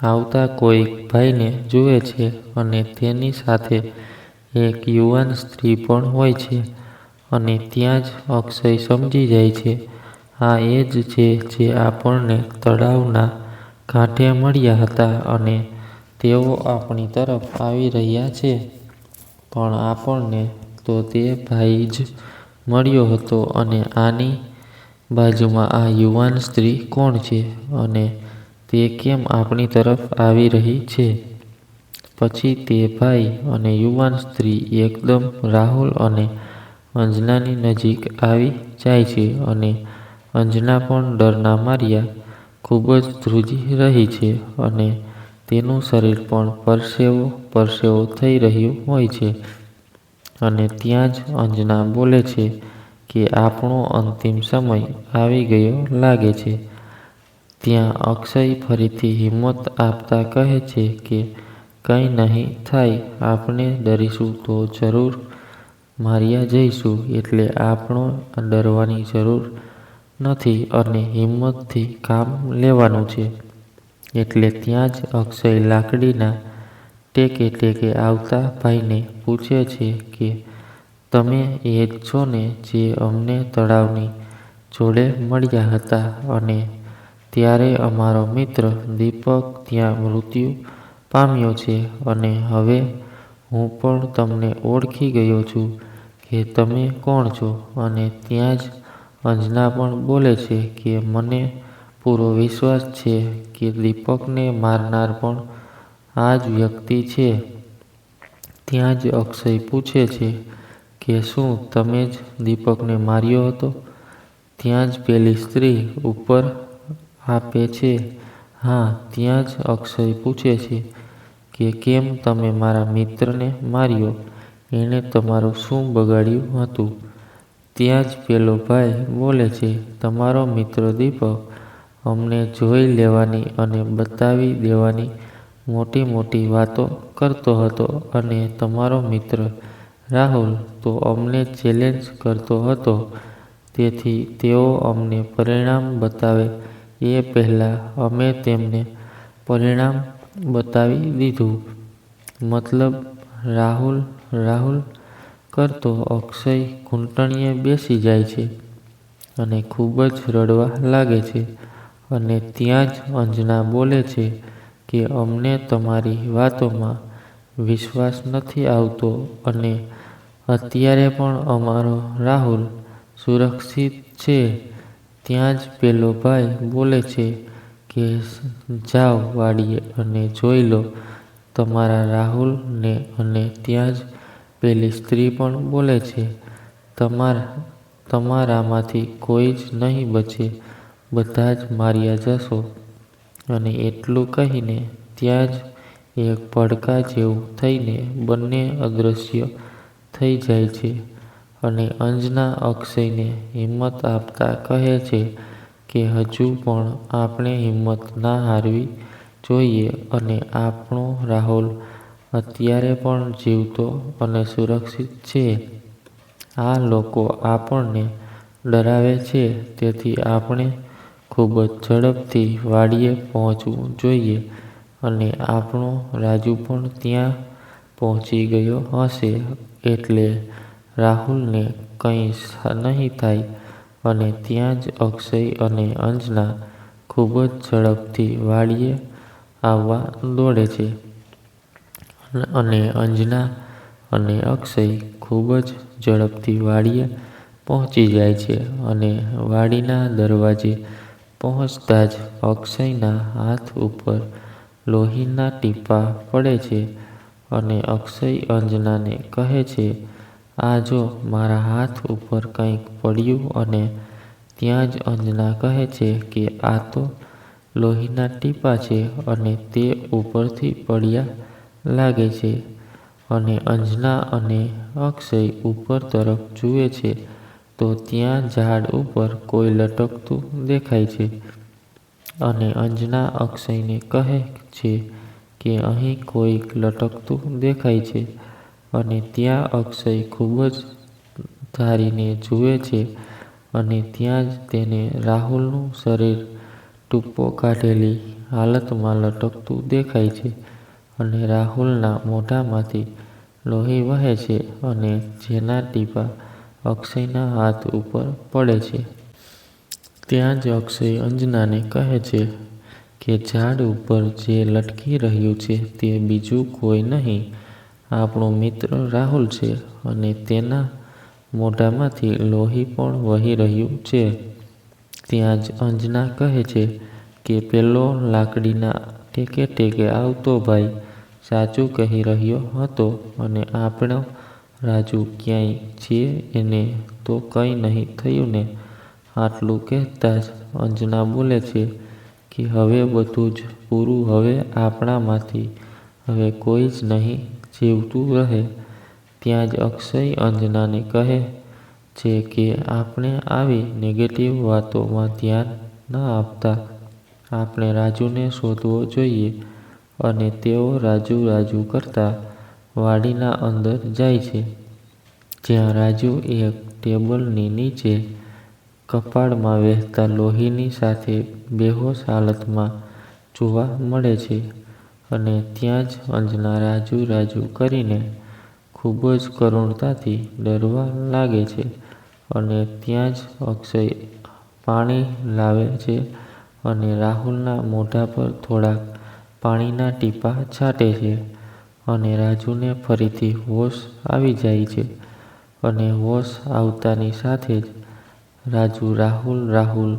આવતા કોઈક ભાઈને જુએ છે અને તેની સાથે એક યુવાન સ્ત્રી પણ હોય છે અને ત્યાં જ અક્ષય સમજી જાય છે આ એ જ છે જે આપણને તળાવના કાંઠે મળ્યા હતા અને તેઓ આપણી તરફ આવી રહ્યા છે. પણ આપણને તો તે ભાઈ જ મળ્યો હતો અને આની બાજુમાં આ યુવાન સ્ત્રી કોણ છે અને તે કેમ આપણી તરફ આવી રહી છે? પછી તે ભાઈ અને યુવાન સ્ત્રી એકદમ રાહુલ અને અંજનાની નજીક આવી જાય છે અને અંજના પણ ડરના માર્યા ખૂબ જ ધ્રુજી રહી છે અને તેનું શરીર પણ પરસેવો થઈ રહ્યું હોય છે. અને ત્યાં જ અંજના બોલે છે કે આપણો અંતિમ સમય આવી ગયો લાગે છે. ત્યાં અક્ષય ફરીથી હિંમત આપતા કહે છે કે કંઈ નહીં થાય, આપણે ડરીશું તો જરૂર માર્યા જઈશું, એટલે આપણે ડરવાની જરૂર નથી અને હિંમતથી કામ લેવાનું છે. એટલે ત્યાં જ અક્ષય લાકડીના ટેકે આવતા ભાઈને પૂછે છે કે તમે એ જ છો ને જે અમને તળાવની જોડે મળ્યા હતા અને ત્યારે અમારો મિત્ર દીપક ત્યાં મૃત્યુ પામ્યો છે અને હવે હું પણ તમને ઓળખી ગયો છું કે તમે કોણ છો. અને ત્યાં જ અંજના પણ બોલે છે કે મને પૂરો વિશ્વાસ છે કે દીપકને મારનાર પણ આ જ વ્યક્તિ છે. ત્યાં જ અક્ષય પૂછે છે કે શું તમે જ દીપકને માર્યો હતો? ત્યાં જ પેલી સ્ત્રી ઉત્તર આપે છે હા. ત્યાં જ અક્ષય પૂછે છે કે કેમ તમે મારા મિત્રને માર્યો? એણે તમારું શું બગાડ્યું હતું? ત્યાં જ પેલો ભાઈ બોલે છે તમારો મિત્ર દીપક અમને જોઈ લેવાની અને બતાવી દેવાની મોટી વાતો કરતો હતો અને તમારો મિત્ર રાહુલ તો અમને ચેલેન્જ કરતો હતો. તેથી તેઓ અમને પરિણામ બતાવે એ પહેલાં અમે તેમને પરિણામ બતાવી દીધું. મતલબ રાહુલ કરતો અક્ષય ઘૂંટણિયે બેસી જાય છે અને ખૂબ જ રડવા લાગે છે. અને ત્યાં જ અંજના બોલે છે કે અમને તમારી વાતોમાં વિશ્વાસ નથી આવતો અને અત્યારે પણ અમારો રાહુલ સુરક્ષિત છે. ત્યાં જ પેલો ભાઈ બોલે છે કે જાઓ વાડીએ અને જોઈ લો તમારા રાહુલને. અને ત્યાં જ પેલી સ્ત્રી પણ બોલે છે તમારામાંથી કોઈ જ નહીં બચે, બધા જ માર્યા જશો. અને એટલું કહીને ત્યાં જ એક ભડકા જેવું થઈને બંને અદૃશ્ય થઈ જાય છે. અને અંજના અક્ષયને હિંમત આપતા કહે છે કે હજુ પણ આપણે હિંમત ના હારવી જોઈએ અને આપણો રાહુલ અત્યારે પણ જીવતો અને સુરક્ષિત છે. આ લોકો આપણને ડરાવે છે, તેથી આપણે ખૂબ જ ઝડપથી વાડીએ પહોંચવું જોઈએ અને આપણો રાજુ પણ ત્યાં પહોંચી ગયો હશે એટલે રાહુલને કંઈ નહીં થાય. અને ત્યાં જ અક્ષય અને અંજના ખૂબ જ ઝડપથી વાડીએ આવવા દોડે છે. અને અંજના અને અક્ષય ખૂબ જ ઝડપથી વાડીએ પહોંચી જાય છે અને વાડીના દરવાજે પહોંચતા જ અક્ષયના હાથ ઉપર લોહીના ટીપાં પડે છે. અને અક્ષય અંજનાને કહે છે આ જો મારા હાથ ઉપર કંઈક પડ્યું. અને ત્યાં જ અંજના કહે છે કે આ તો લોહીના ટીપાં છે અને તે ઉપરથી પડ્યા લાગે છે. અને અંજના અને અક્ષય ઉપર તરફ જુએ છે તો ત્યાં ઝાડ ઉપર કોઈ લટકતું દેખાય છે. અને અંજના અક્ષયને કહે છે કે અહીં કોઈક લટકતું દેખાય છે. અને ત્યાં અક્ષય ખૂબ જ ધારીને જુએ છે અને ત્યાં જ તેને રાહુલનું શરીર ટૂંપો કાઢેલી હાલતમાં લટકતું દેખાય છે અને રાહુલના મોઢામાંથી લોહી વહે છે અને જેના ટીપાં અક્ષયના હાથ ઉપર પડે છે. ત્યાં જ અક્ષય અંજનાને કહે છે કે ઝાડ ઉપર જે લટકી રહ્યું છે તે બીજું કોઈ નહીં, આપણો મિત્ર રાહુલ છે અને તેના મોઢામાંથી લોહી પણ વહી રહ્યું છે. ત્યાં જ અંજના કહે છે કે પેલો લાકડીના ટેકે ટેકે આવતો ભાઈ સાચું કહી રહ્યો હતો અને આપણો રાજુ ક્યાંય છે એને તો કંઈ નહીં થયું ને? આટલું કહેતા જ અંજના બોલે છે કે હવે બધું જ પૂરું, હવે આપણામાંથી હવે કોઈ જ નહીં જીવતું રહે. ત્યાં જ અક્ષય અંજનાને કહે છે કે આપણે આવી નેગેટિવ વાતોમાં ધ્યાન ન આપતા, આપણે રાજુને શોધવો જોઈએ. અને તેઓ રાજુ કરતા વાડીના અંદર જાય છે, જ્યાં રાજુ એક ટેબલની નીચે કપાળમાં વહેતા લોહીની સાથે બેહોશ હાલતમાં જોવા મળે છે. અને ત્યાં જ અંજના રાજુ કરીને ખૂબ જ કરુણતાથી રડવા લાગે છે. અને ત્યાં જ અક્ષય પાણી લાવે છે અને રાહુલના મોઢા પર થોડાક પાણીના ટીપાં છાંટે છે અને રાજુને ફરીથી હોશ આવી જાય છે. અને હોશ આવતાની સાથે જ રાજુ રાહુલ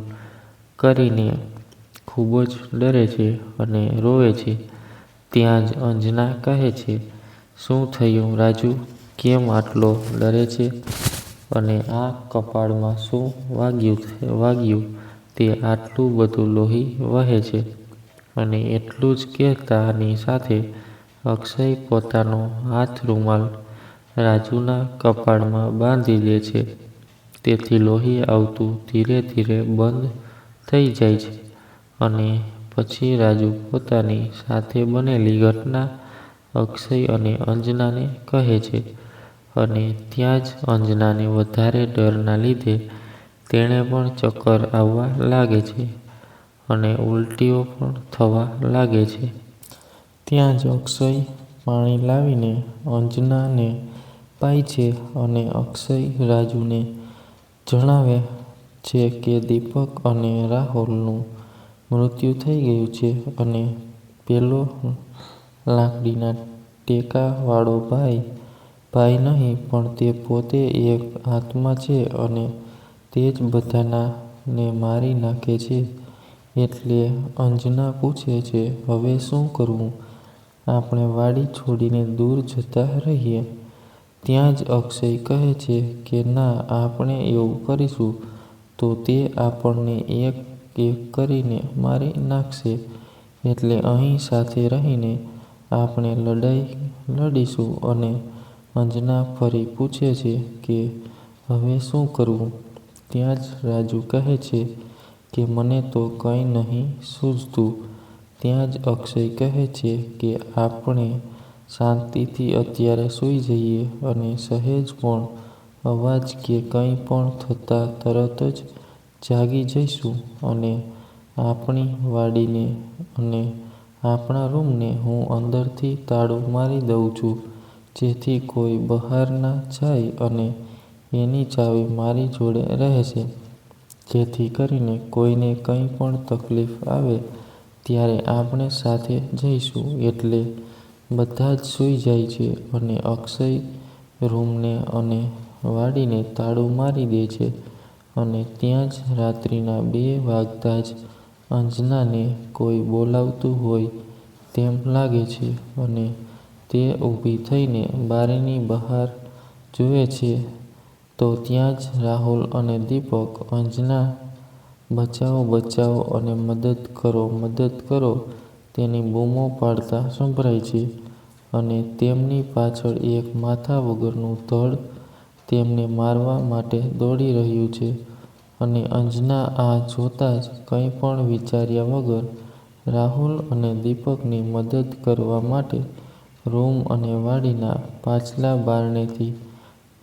કરીને ખૂબ જ ડરે છે અને રોવે છે. ત્યાં જ અંજના કહે છે, શું થયું રાજુ, કેમ આટલો ડરે છે? અને આ કપાળમાં શું વાગ્યું તે આટલું બધું લોહી વહે છે? અને એટલું જ કહેતાની સાથે અક્ષય પોતાનો હાથ રૂમાલ રાજુના કપાળમાં બાંધી દે છે. તેથી લોહી આવતું ધીરે ધીરે બંધ થઈ જાય છે. અને પછી રાજુ પોતાની સાથે બનેલી ઘટના અક્ષય અને અંજનાને કહે છે. અને ત્યાં જ અંજનાને વધારે ડરના લીધે તેણે પણ ચક્કર આવવા લાગે છે અને ઉલટીઓ પણ થવા લાગે છે. ત્યાં જ અક્ષય પાણી લાવીને અંજનાને પાય છે અને અક્ષય રાજુને જણાવે છે કે દીપક અને રાહુલનું મૃત્યુ થઈ ગયું છે અને પેલો લાકડીના ટેકાવાળો ભાઈ નહીં પણ તે પોતે એક આત્મા છે અને તે જ બધાને મારી નાખે છે. એટલે અંજના પૂછે છે, હવે શું કરવું? આપણે વાડી છોડીને દૂર જતા રહીએ? ત્યાં જ અક્ષય કહે છે કે ના, આપણે એવું કરીશું તો તે આપણને એક એક કરીને મારી નાખશે. એટલે અહીં સાથે રહીને આપણે લડાઈ લડીશું. અને અંજના ફરી પૂછે છે કે હવે શું કરવું? ત્યાં જ રાજુ કહે છે કે મને તો કંઈ નહીં સૂઝતું. ત્યાં જ અક્ષય કહે છે કે આપણે શાંતિથી અત્યારે સૂઈ જઈએ અને સહેજ પણ અવાજ કે કંઈ પણ થતાં તરત જ જાગી જઈશું. અને આપણી વાડીને અને આપણા રૂમને હું અંદરથી તાળું મારી દઉં છું, જેથી કોઈ બહાર ના જાય અને એની ચાવી મારી જોડે રહેશે. જેથી કરીને કોઈને કંઈ પણ તકલીફ આવે ત્યારે આપણે સાથે જઈશું. એટલે બધા જ સૂઈ જાય છે અને અક્ષય રૂમને અને વાડીને તાળું મારી દે છે. અને ત્યાં જ રાત્રિના 2 વાગતા જ અંજનાને કોઈ બોલાવતું હોય તેમ લાગે છે અને તે ઊભી થઈને બારીની બહાર જુએ છે તો ત્યાં જ રાહુલ અને દીપક અંજના બચાવો અને મદદ કરો તેની બૂમો પાડતા સંભળાય છે. અને તેમની પાછળ એક માથા વગરનું ધડ તેમને મારવા માટે દોડી રહ્યું છે. અને અંજના આ જોતાં જ કંઈ પણ વિચાર્યા વગર રાહુલ અને દીપકની મદદ કરવા માટે રૂમ અને વાડીના પાછલા બારણેથી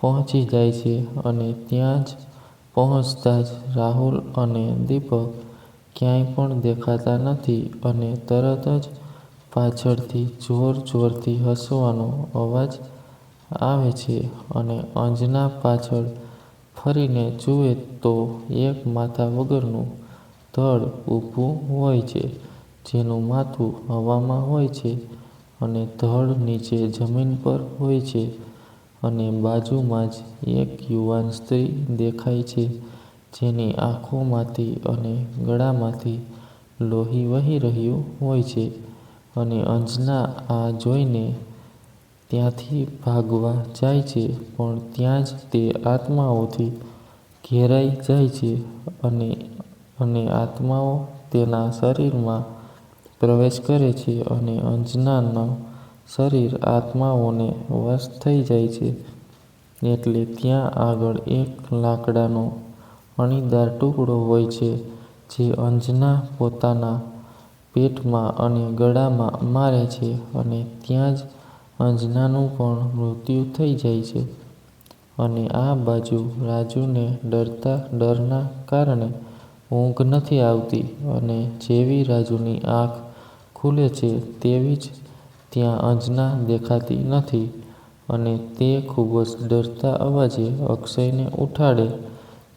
પહોંચી જાય છે અને ત્યાં જ પહોંચતા જ રાહુલ અને દીપક ક્યાંય પણ દેખાતા નથી અને તરત જ પાછળથી જોરથી હસવાનો અવાજ આવે છે અને અંજના પાછળ ફરીને જુએ તો એક માથા વગરનું ધડ ઊભું હોય છે, જેનું માથું હવામાં હોય છે અને ધડ નીચે જમીન પર હોય છે અને બાજુમાં જ એક યુવાન સ્ત્રી દેખાય છે, જેની આંખોમાંથી અને ગળામાંથી લોહી વહી રહ્યું હોય છે અને અંજના આ જોઈને ત્યાંથી ભાગવા જાય છે, પણ ત્યાં જ તે આત્માઓથી ઘેરાઈ જાય છે અને આત્માઓ તેના શરીરમાં પ્રવેશ કરે છે અને અંજનાનું શરીર આત્માઓને વશ થઈ જાય છે. એટલે ત્યાં આગળ એક લાકડાનો અણીદાર ટુકડો હોય છે, જે અંજના પોતાના પેટમાં અને ગળામાં મારે છે અને ત્યાં જ અંજનાનું પણ મૃત્યુ થઈ જાય છે. અને આ બાજુ રાજુને ડરના કારણે ઊંઘ નથી આવતી અને જેવી રાજુની આંખ ખુલે છે તેવી જ ત્યાં અંજના દેખાતી નથી અને તે ખૂબ જ ડરતા અવાજે અક્ષયને ઉઠાડે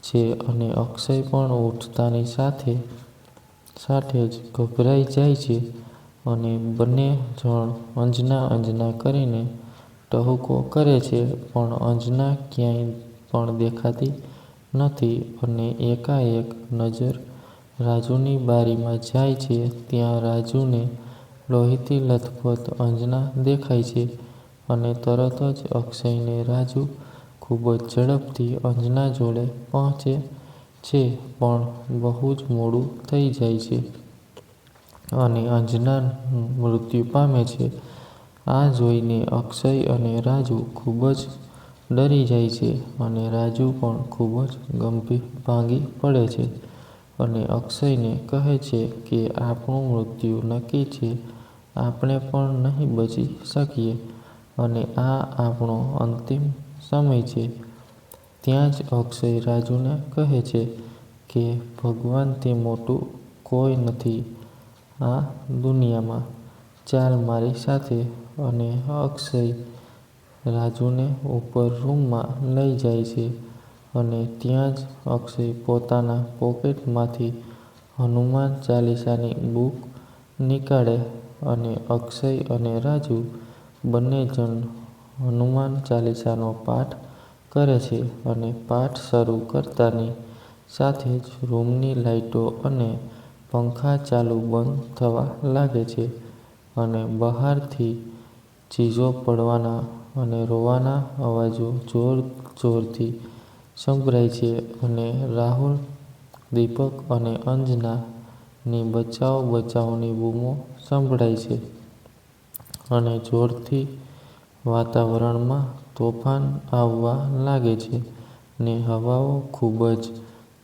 છે અને અક્ષય પણ ઉઠતાની સાથે જ ગભરાઈ જાય છે અને બંને જણ અંજના કરીને ટહુકો કરે છે, પણ અંજના ક્યાંય પણ દેખાતી નથી અને એકાએક નજર રાજુની બારીમાં જાય છે, ત્યાં રાજુને લોહીથી લથપથ અંજના દેખાય છે અને તરત જ અક્ષયને રાજુ ખૂબ જ ઝડપથી અંજના જોડે પહોંચે છે, પણ બહુ જ મોડું થઈ જાય છે અને અંજના મૃત્યુ પામે છે. આ જોઈને અક્ષય અને રાજુ ખૂબ જ ડરી જાય છે અને રાજુ પણ ખૂબ જ ભાંગી પડે છે અને અક્ષયને કહે છે કે આપણું મૃત્યુ નક્કી છે, આપણે પણ નહીં બચી શકીએ અને આ આપણો અંતિમ સમય છે. ત્યાં જ અક્ષય રાજુને કહે છે કે ભગવાનથી મોટું કોઈ નથી આ દુનિયામાં, ચાલ મારી સાથે. અને અક્ષય રાજુને ઉપર રૂમમાં લઈ જાય છે અને ત્યાં જ અક્ષય પોતાના પોકેટમાંથી હનુમાન ચાલીસાની બુક નીકાળે અને અક્ષય અને રાજુ બંને જણ હનુમાન ચાલીસાનો પાઠ કરે છે અને પાઠ શરૂ કરતાની સાથે જ રૂમની લાઈટો અને પંખા ચાલુ બંધ થવા લાગે છે અને બહારથી ચીજો પડવાના અને રોવાના અવાજો જોરથી સંભળાય છે અને રાહુલ, દીપક અને અંજનાની બચાવની બૂમો સંભળાય છે અને જોરથી વાતાવરણમાં તોફાન આવવા લાગે છે ને હવાઓ ખૂબ જ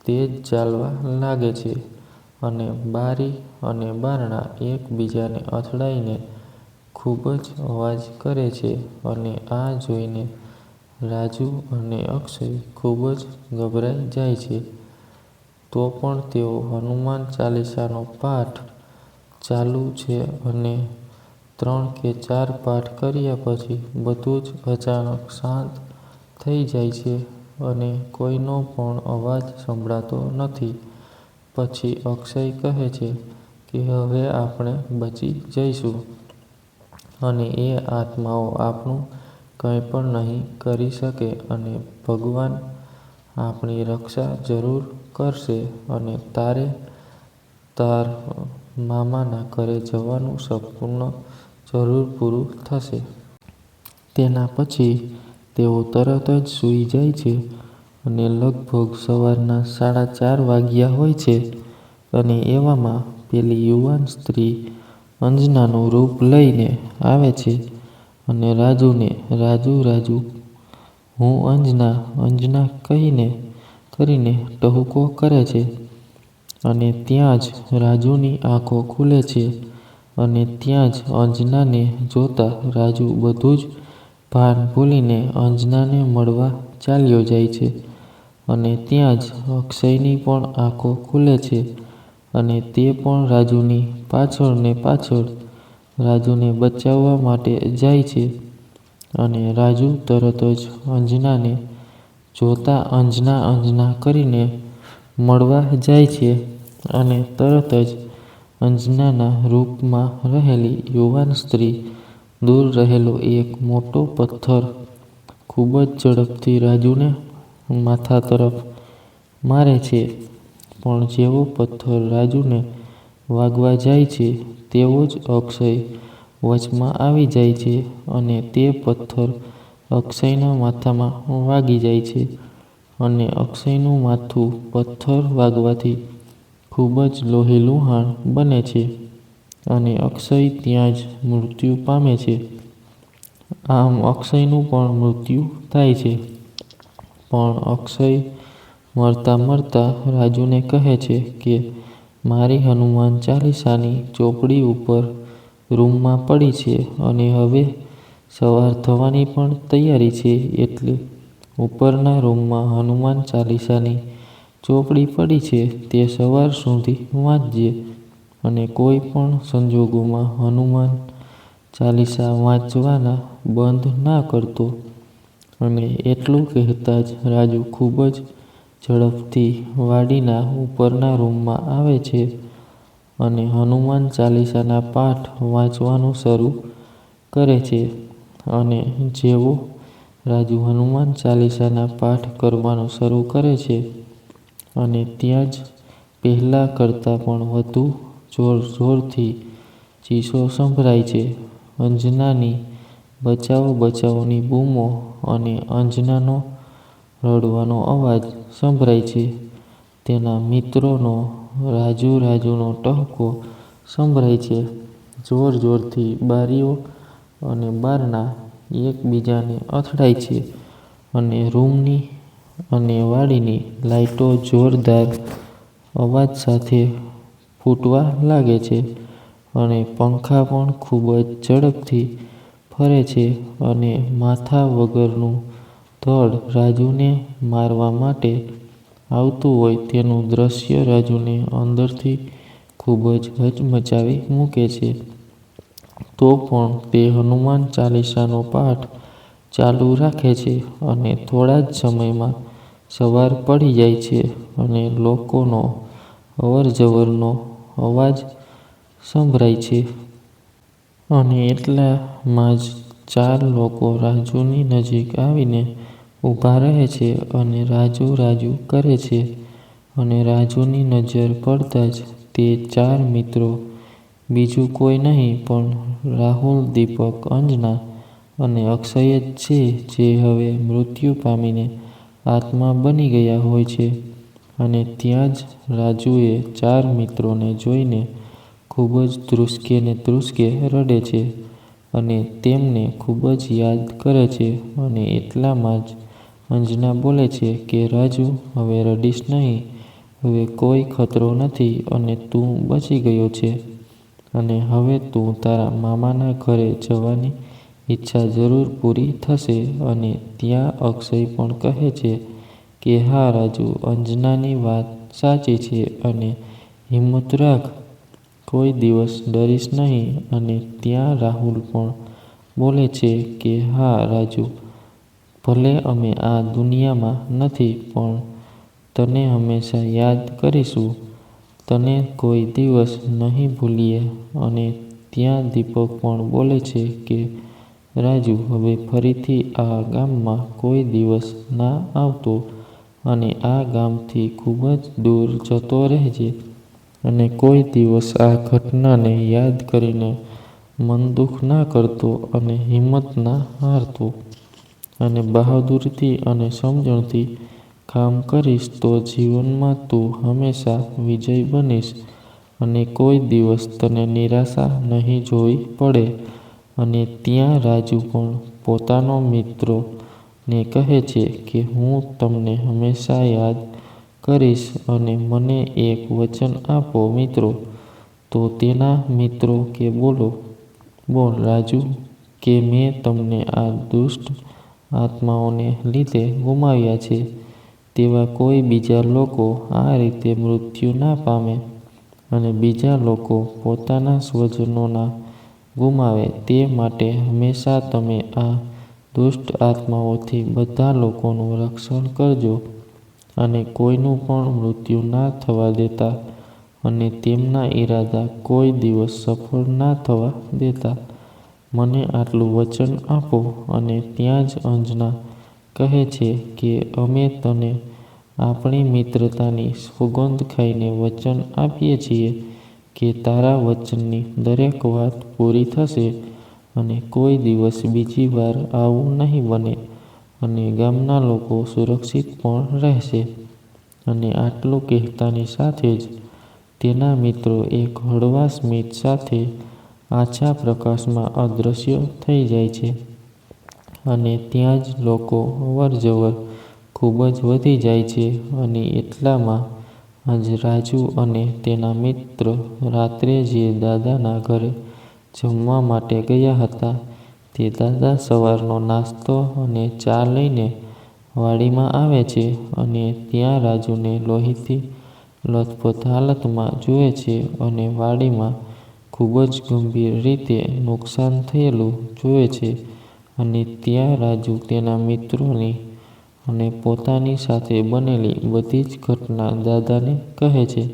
તેજ ચાલવા લાગે છે અને બારી અને બારણા એકબીજાને અથડાઈને ખૂબ જ અવાજ કરે છે અને આ જોઈને રાજુ અને અક્ષય ખૂબ જ ગભરાઈ જાય છે. તો પણ તેઓ હનુમાન ચાલીસાનો પાઠ ચાલુ છે અને 3 કે 4 પાઠ કર્યા પછી બધું જ અચાનક શાંત થઈ જાય છે અને કોઈનો પણ અવાજ સંભળાતો નથી. પછી અક્ષય કહે છે કે હવે આપણે બચી જઈશું અને એ આત્માઓ આપણું કંઈ પણ નહીં કરી શકે અને ભગવાન આપણી રક્ષા જરૂર કરશે અને તારે તાર મામાના ઘરે જવાનું સપનું જરૂર પૂરું થશે. તેના પછી તેઓ તરત જ સૂઈ જાય છે અને લગભગ સવારના 4:30 વાગ્યા હોય છે અને એવામાં પેલી યુવાન સ્ત્રી અંજનાનું રૂપ લઈને આવે છે અને રાજુને રાજુ હું અંજના કરીને ટહુકો કરે છે અને ત્યાં જ રાજુની આંખો ખુલે છે અને ત્યાં જ અંજનાને જોતા રાજુ બધું જ ભાન ભૂલીને અંજનાને મળવા ચાલ્યો જાય છે. અને ત્યાં જ અક્ષયની પણ આંખો ખુલે છે અને તે પણ રાજુની પાછળ ને પાછળ રાજુને બચાવવા માટે જાય છે. અને રાજુ તરત જ અંજનાને જોતા અંજના કરીને મળવા જાય છે અને તરત જ અંજનાના રૂપમાં રહેલી યુવાન સ્ત્રી દૂર રહેલો એક મોટો પથ્થર ખૂબ જ ઝડપથી રાજુને માથા તરફ મારે છે. પણ જેવો પથ્થર રાજુને વાગવા જાય છે તેવો જ અક્ષય વચમાં આવી જાય છે અને તે પથ્થર અક્ષયના માથામાં વાગી જાય છે અને અક્ષયનું માથું પથ્થર વાગવાથી ખૂબ જ લોહીલુહાણ બને છે અને અક્ષય ત્યાં જ મૃત્યુ પામે છે. આમ અક્ષયનું પણ મૃત્યુ થાય છે. પણ અક્ષય મરતા રાજુને કહે છે કે મારી હનુમાન ચાલીસાની ચોપડી ઉપર રૂમમાં પડી છે અને હવે સવાર થવાની પણ તૈયારી છે, એટલે ઉપરના રૂમમાં હનુમાન ચાલીસાની ચોપડી પડી છે તે સવાર સુધી વાંચજે અને કોઈ પણ સંજોગોમાં હનુમાન ચાલીસા વાંચવાના બંધ ના કરતો. અને એટલું કહેતા જ રાજુ ખૂબ જ ઝડપથી વાડીના ઉપરના રૂમમાં આવે છે અને હનુમાન ચાલીસાના પાઠ વાંચવાનું શરૂ કરે છે. અને જેવો રાજુ હનુમાન ચાલીસાના પાઠ કરવાનું શરૂ કરે છે અને ત્યાં જ પહેલાં કરતાં પણ વધુ જોરથી ચીસો સંભળાય છે. અંજનાની બચાવો બૂમો અને અંજનાનો રડવાનો અવાજ સંભળાય છે. તેના મિત્રોનો રાજુનો ટહુકો સંભળાય છે. જોરથી બારીઓ અને બારણાં એકબીજાને અથડાય છે અને રૂમની અને વાડીની લાઇટો જોરદાર અવાજ સાથે ફૂટવા લાગે છે અને પંખા પણ ખૂબ જ ઝડપથી ફરે છે અને માથા વગરનું ધડ રાજુને મારવા માટે આવતું હોય તેનું દ્રશ્ય રાજુને અંદરથી ખૂબ જ હચમચાવી મૂકે છે. તો પણ તે હનુમાન ચાલીસાનો પાઠ ચાલુ રાખે છે અને થોડા જ સમયમાં સવાર પડી જાય છે અને લોકોનો અવરજવરનો અવાજ સંભળાય છે. અને એટલામાં જ 4 લોકો રાજુની નજીક આવીને ઊભા રહે છે અને રાજુ કરે છે. અને રાજુની નજર પડતાં જ તે 4 મિત્રો બીજું કોઈ નહીં પણ રાહુલ, દીપક, અંજના અને અક્ષય જ છે, જે હવે મૃત્યુ પામીને આત્મા બની ગયા હોય છે. અને ત્યાં જ રાજુએ 4 મિત્રોને જોઈને ખૂબ જ ધ્રુસ્કે રડે છે અને તેમને ખૂબ જ યાદ કરે છે. અને એટલામાં જ અંજના બોલે છે કે રાજુ, હવે રડીશ નહીં, હવે કોઈ ખતરો નથી અને તું બચી ગયો છે અને હવે તું તારા મામાના ઘરે જવાની ઈચ્છા જરૂર પૂરી થશે. અને ત્યાં અક્ષય પણ કહે છે કે હા રાજુ, અંજનાની વાત સાચી છે અને હિંમત રાખ, કોઈ દિવસ ડરીશ નહીં. અને ત્યાં રાહુલ પણ બોલે છે કે હા રાજુ, ભલે અમે આ દુનિયામાં નથી પણ તને હંમેશા યાદ કરીશું, તને કોઈ દિવસ નહીં ભૂલીએ. અને ત્યાં દીપક પણ બોલે છે કે રાજુ, હવે ફરીથી આ ગામમાં કોઈ દિવસ ના આવતો અને આ ગામથી ખૂબ જ દૂર જતો રહેજે અને કોઈ દિવસ આ ઘટનાને યાદ કરીને મન દુઃખ ના કરતો અને હિંમત ના હારતો અને બહાદુરીથી અને સમજણથી કામ કરીશ તો જીવનમાં તું હંમેશા વિજય બનીશ અને કોઈ દિવસ તને નિરાશા નહીં જોવી પડે. અને ત્યાં રાજુ પણ પોતાના મિત્રોને કહે છે કે હું તમને હંમેશા યાદ કરીશ અને મને એક વચન આપો મિત્રો. તો તેના મિત્રો કે બોલ રાજુ કે મેં તમને આ દુષ્ટ આત્માઓને લીધે ગુમાવ્યા છે. તેવા કોઈ બીજા લોકો આ રીતે મૃત્યુ ના પામે અને બીજા લોકો પોતાના સ્વજનોના ગુમાવે તે માટે હંમેશા તમે આ દુષ્ટ આત્માઓથી બધા લોકોનું રક્ષણ કરજો અને કોઈનું પણ મૃત્યુ ના થવા દેતા અને તેમના ઈરાદા કોઈ દિવસ સફળ ના થવા દેતા. મને આટલું વચન આપો. અને ત્યાં જ અંજના કહે છે કે અમે તને આપણી મિત્રતાની સોગંદ ખાઈને વચન આપીએ છીએ કે તારા વચનની દરેક વાત પૂરી થશે અને કોઈ દિવસ બીજી વાર આવું નહીં બને અને ગામના લોકો સુરક્ષિત પણ રહેશે. અને આટલું કહેતાની સાથે જ તેના મિત્રો એક હળવા સ્મિત સાથે આછા પ્રકાશમાં અદૃશ્ય થઈ જાય છે અને ત્યાં જ લોકો અવરજવર ખૂબ જ વધી જાય છે. અને એટલામાં જ રાજુ અને તેના મિત્ર રાત્રે જે દાદાના ઘરે જમવા માટે ગયા હતા તે દાદા સવારનો નાસ્તો અને ચા લઈને વાડીમાં આવે છે અને ત્યાં રાજુને લોહીથી લથપથ હાલતમાં જુએ છે અને વાડીમાં ખૂબ જ ગંભીર રીતે નુકસાન થયેલું જુએ છે. અને ત્યાં રાજુ તેના મિત્રોની અને પોતાની સાથે બનેલી બધી જ ઘટના દાદાને કહે છે.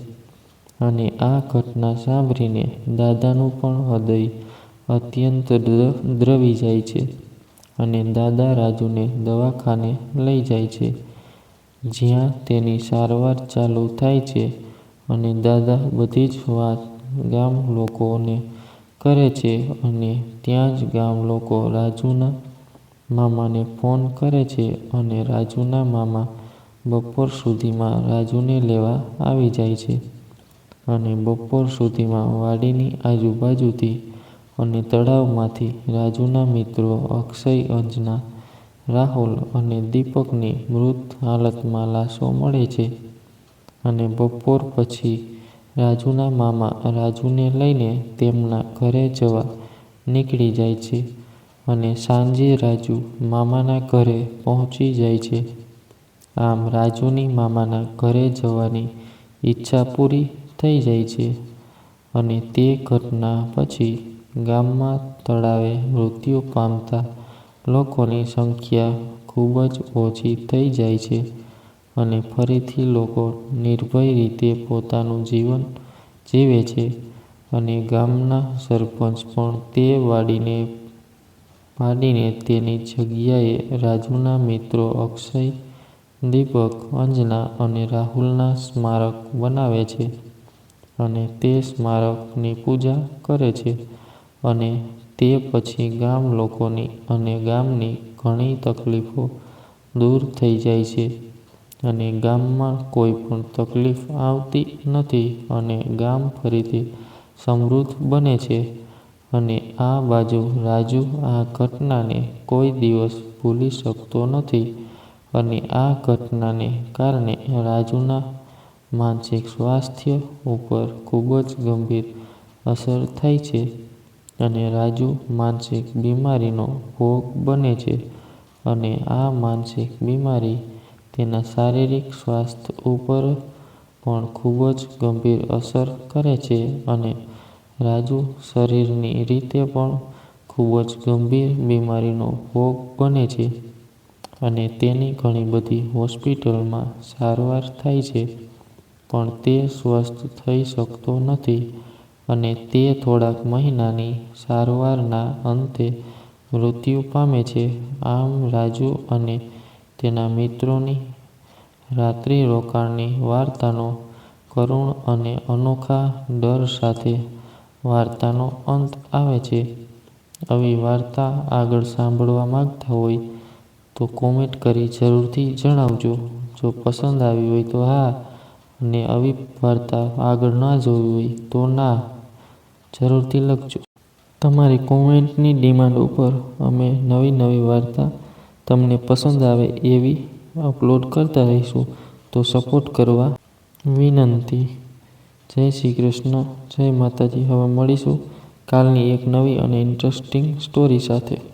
અને આ ઘટના સાંભળીને દાદાનું પણ હૃદય અત્યંત દ્રવી જાય છે અને દાદા રાજુને દવાખાને લઈ જાય છે જ્યાં તેની સારવાર ચાલુ થાય છે. અને દાદા બધી જ વાત ગામ લોકોને કરે છે અને ત્યાં જ ગામ લોકો રાજુના મામાને ફોન કરે છે અને રાજુના મામા બપોર સુધીમાં રાજુને લેવા આવી જાય છે. અને બપોર સુધીમાં વાડીની આજુબાજુથી અને તળાવમાંથી રાજુના મિત્રો અક્ષય, અંજના, રાહુલ અને દીપકની મૃત હાલતમાં લાશો મળે છે. અને બપોર પછી રાજુના મામા રાજુને લઈને તેમના ઘરે જવા નીકળી જાય છે અને સાંજે રાજુ મામાના ઘરે પહોંચી જાય છે. આમ રાજુની મામાના ઘરે જવાની ઈચ્છા પૂરી થઈ જાય છે. અને તે ઘટના પછી ગામમાં તળાવે મૃત્યુ પામતા લોકોની સંખ્યા ખૂબ જ ઓછી થઈ જાય છે અને ફરીથી લોકો નિર્ભય રીતે પોતાનું જીવન જીવે છે. અને ગામના સરપંચ પણ તે વાડીને પાડીને તેની જગ્યાએ રાજુના મિત્રો અક્ષય, દીપક, અંજના અને રાહુલના સ્મારક બનાવે છે અને તે સ્મારકની પૂજા કરે છે. અને તે પછી ગામ લોકોની અને ગામની ઘણી તકલીફો દૂર થઈ જાય છે અને ગામમાં કોઈ પણ તકલીફ આવતી નથી અને ગામ ફરીથી સમૃદ્ધ બને છે. અને આ બાજુ રાજુ આ ઘટનાને કોઈ દિવસ ભૂલી શકતો નથી અને આ ઘટનાને કારણે રાજુના માનસિક સ્વાસ્થ્ય ઉપર ખૂબ જ ગંભીર અસર થાય છે અને રાજુ માનસિક બીમારીનો ભોગ બને છે. અને આ માનસિક બીમારી તેના શારીરિક સ્વાસ્થ્ય ઉપર પણ ખૂબ જ ગંભીર અસર કરે છે અને રાજુ શરીરની રીતે પણ ખૂબ જ ગંભીર બીમારીનો ભોગ બને છે અને તેની ઘણી બધી હોસ્પિટલમાં સારવાર થાય છે પણ તે સ્વસ્થ થઈ શકતો નથી અને તે થોડાક મહિનાની સારવારના અંતે મૃત્યુ પામે છે. આમ રાજુ અને તેના મિત્રોની રાત્રિ રોકાણની વાર્તાનો કરુણ અને અનોખા ડર સાથે વાર્તાનો અંત આવે છે. આવી વાર્તા આગળ સાંભળવા માંગતા હોય તો કોમેન્ટ કરી જરૂરથી જણાવજો. જો પસંદ આવી હોય તો હા અને આવી વાર્તા આગળ ના જોવી હોય તો ના જરૂરથી લખજો. તમારી કોમેન્ટની ડિમાન્ડ ઉપર અમે નવી વાર્તા તમને પસંદ આવે એવી અપલોડ કરતા રહીશું. તો સપોર્ટ કરવા વિનંતી. જય શ્રી કૃષ્ણ, જય માતાજી. હવે મળીશું કાલની એક નવી અને ઇન્ટરેસ્ટિંગ સ્ટોરી સાથે.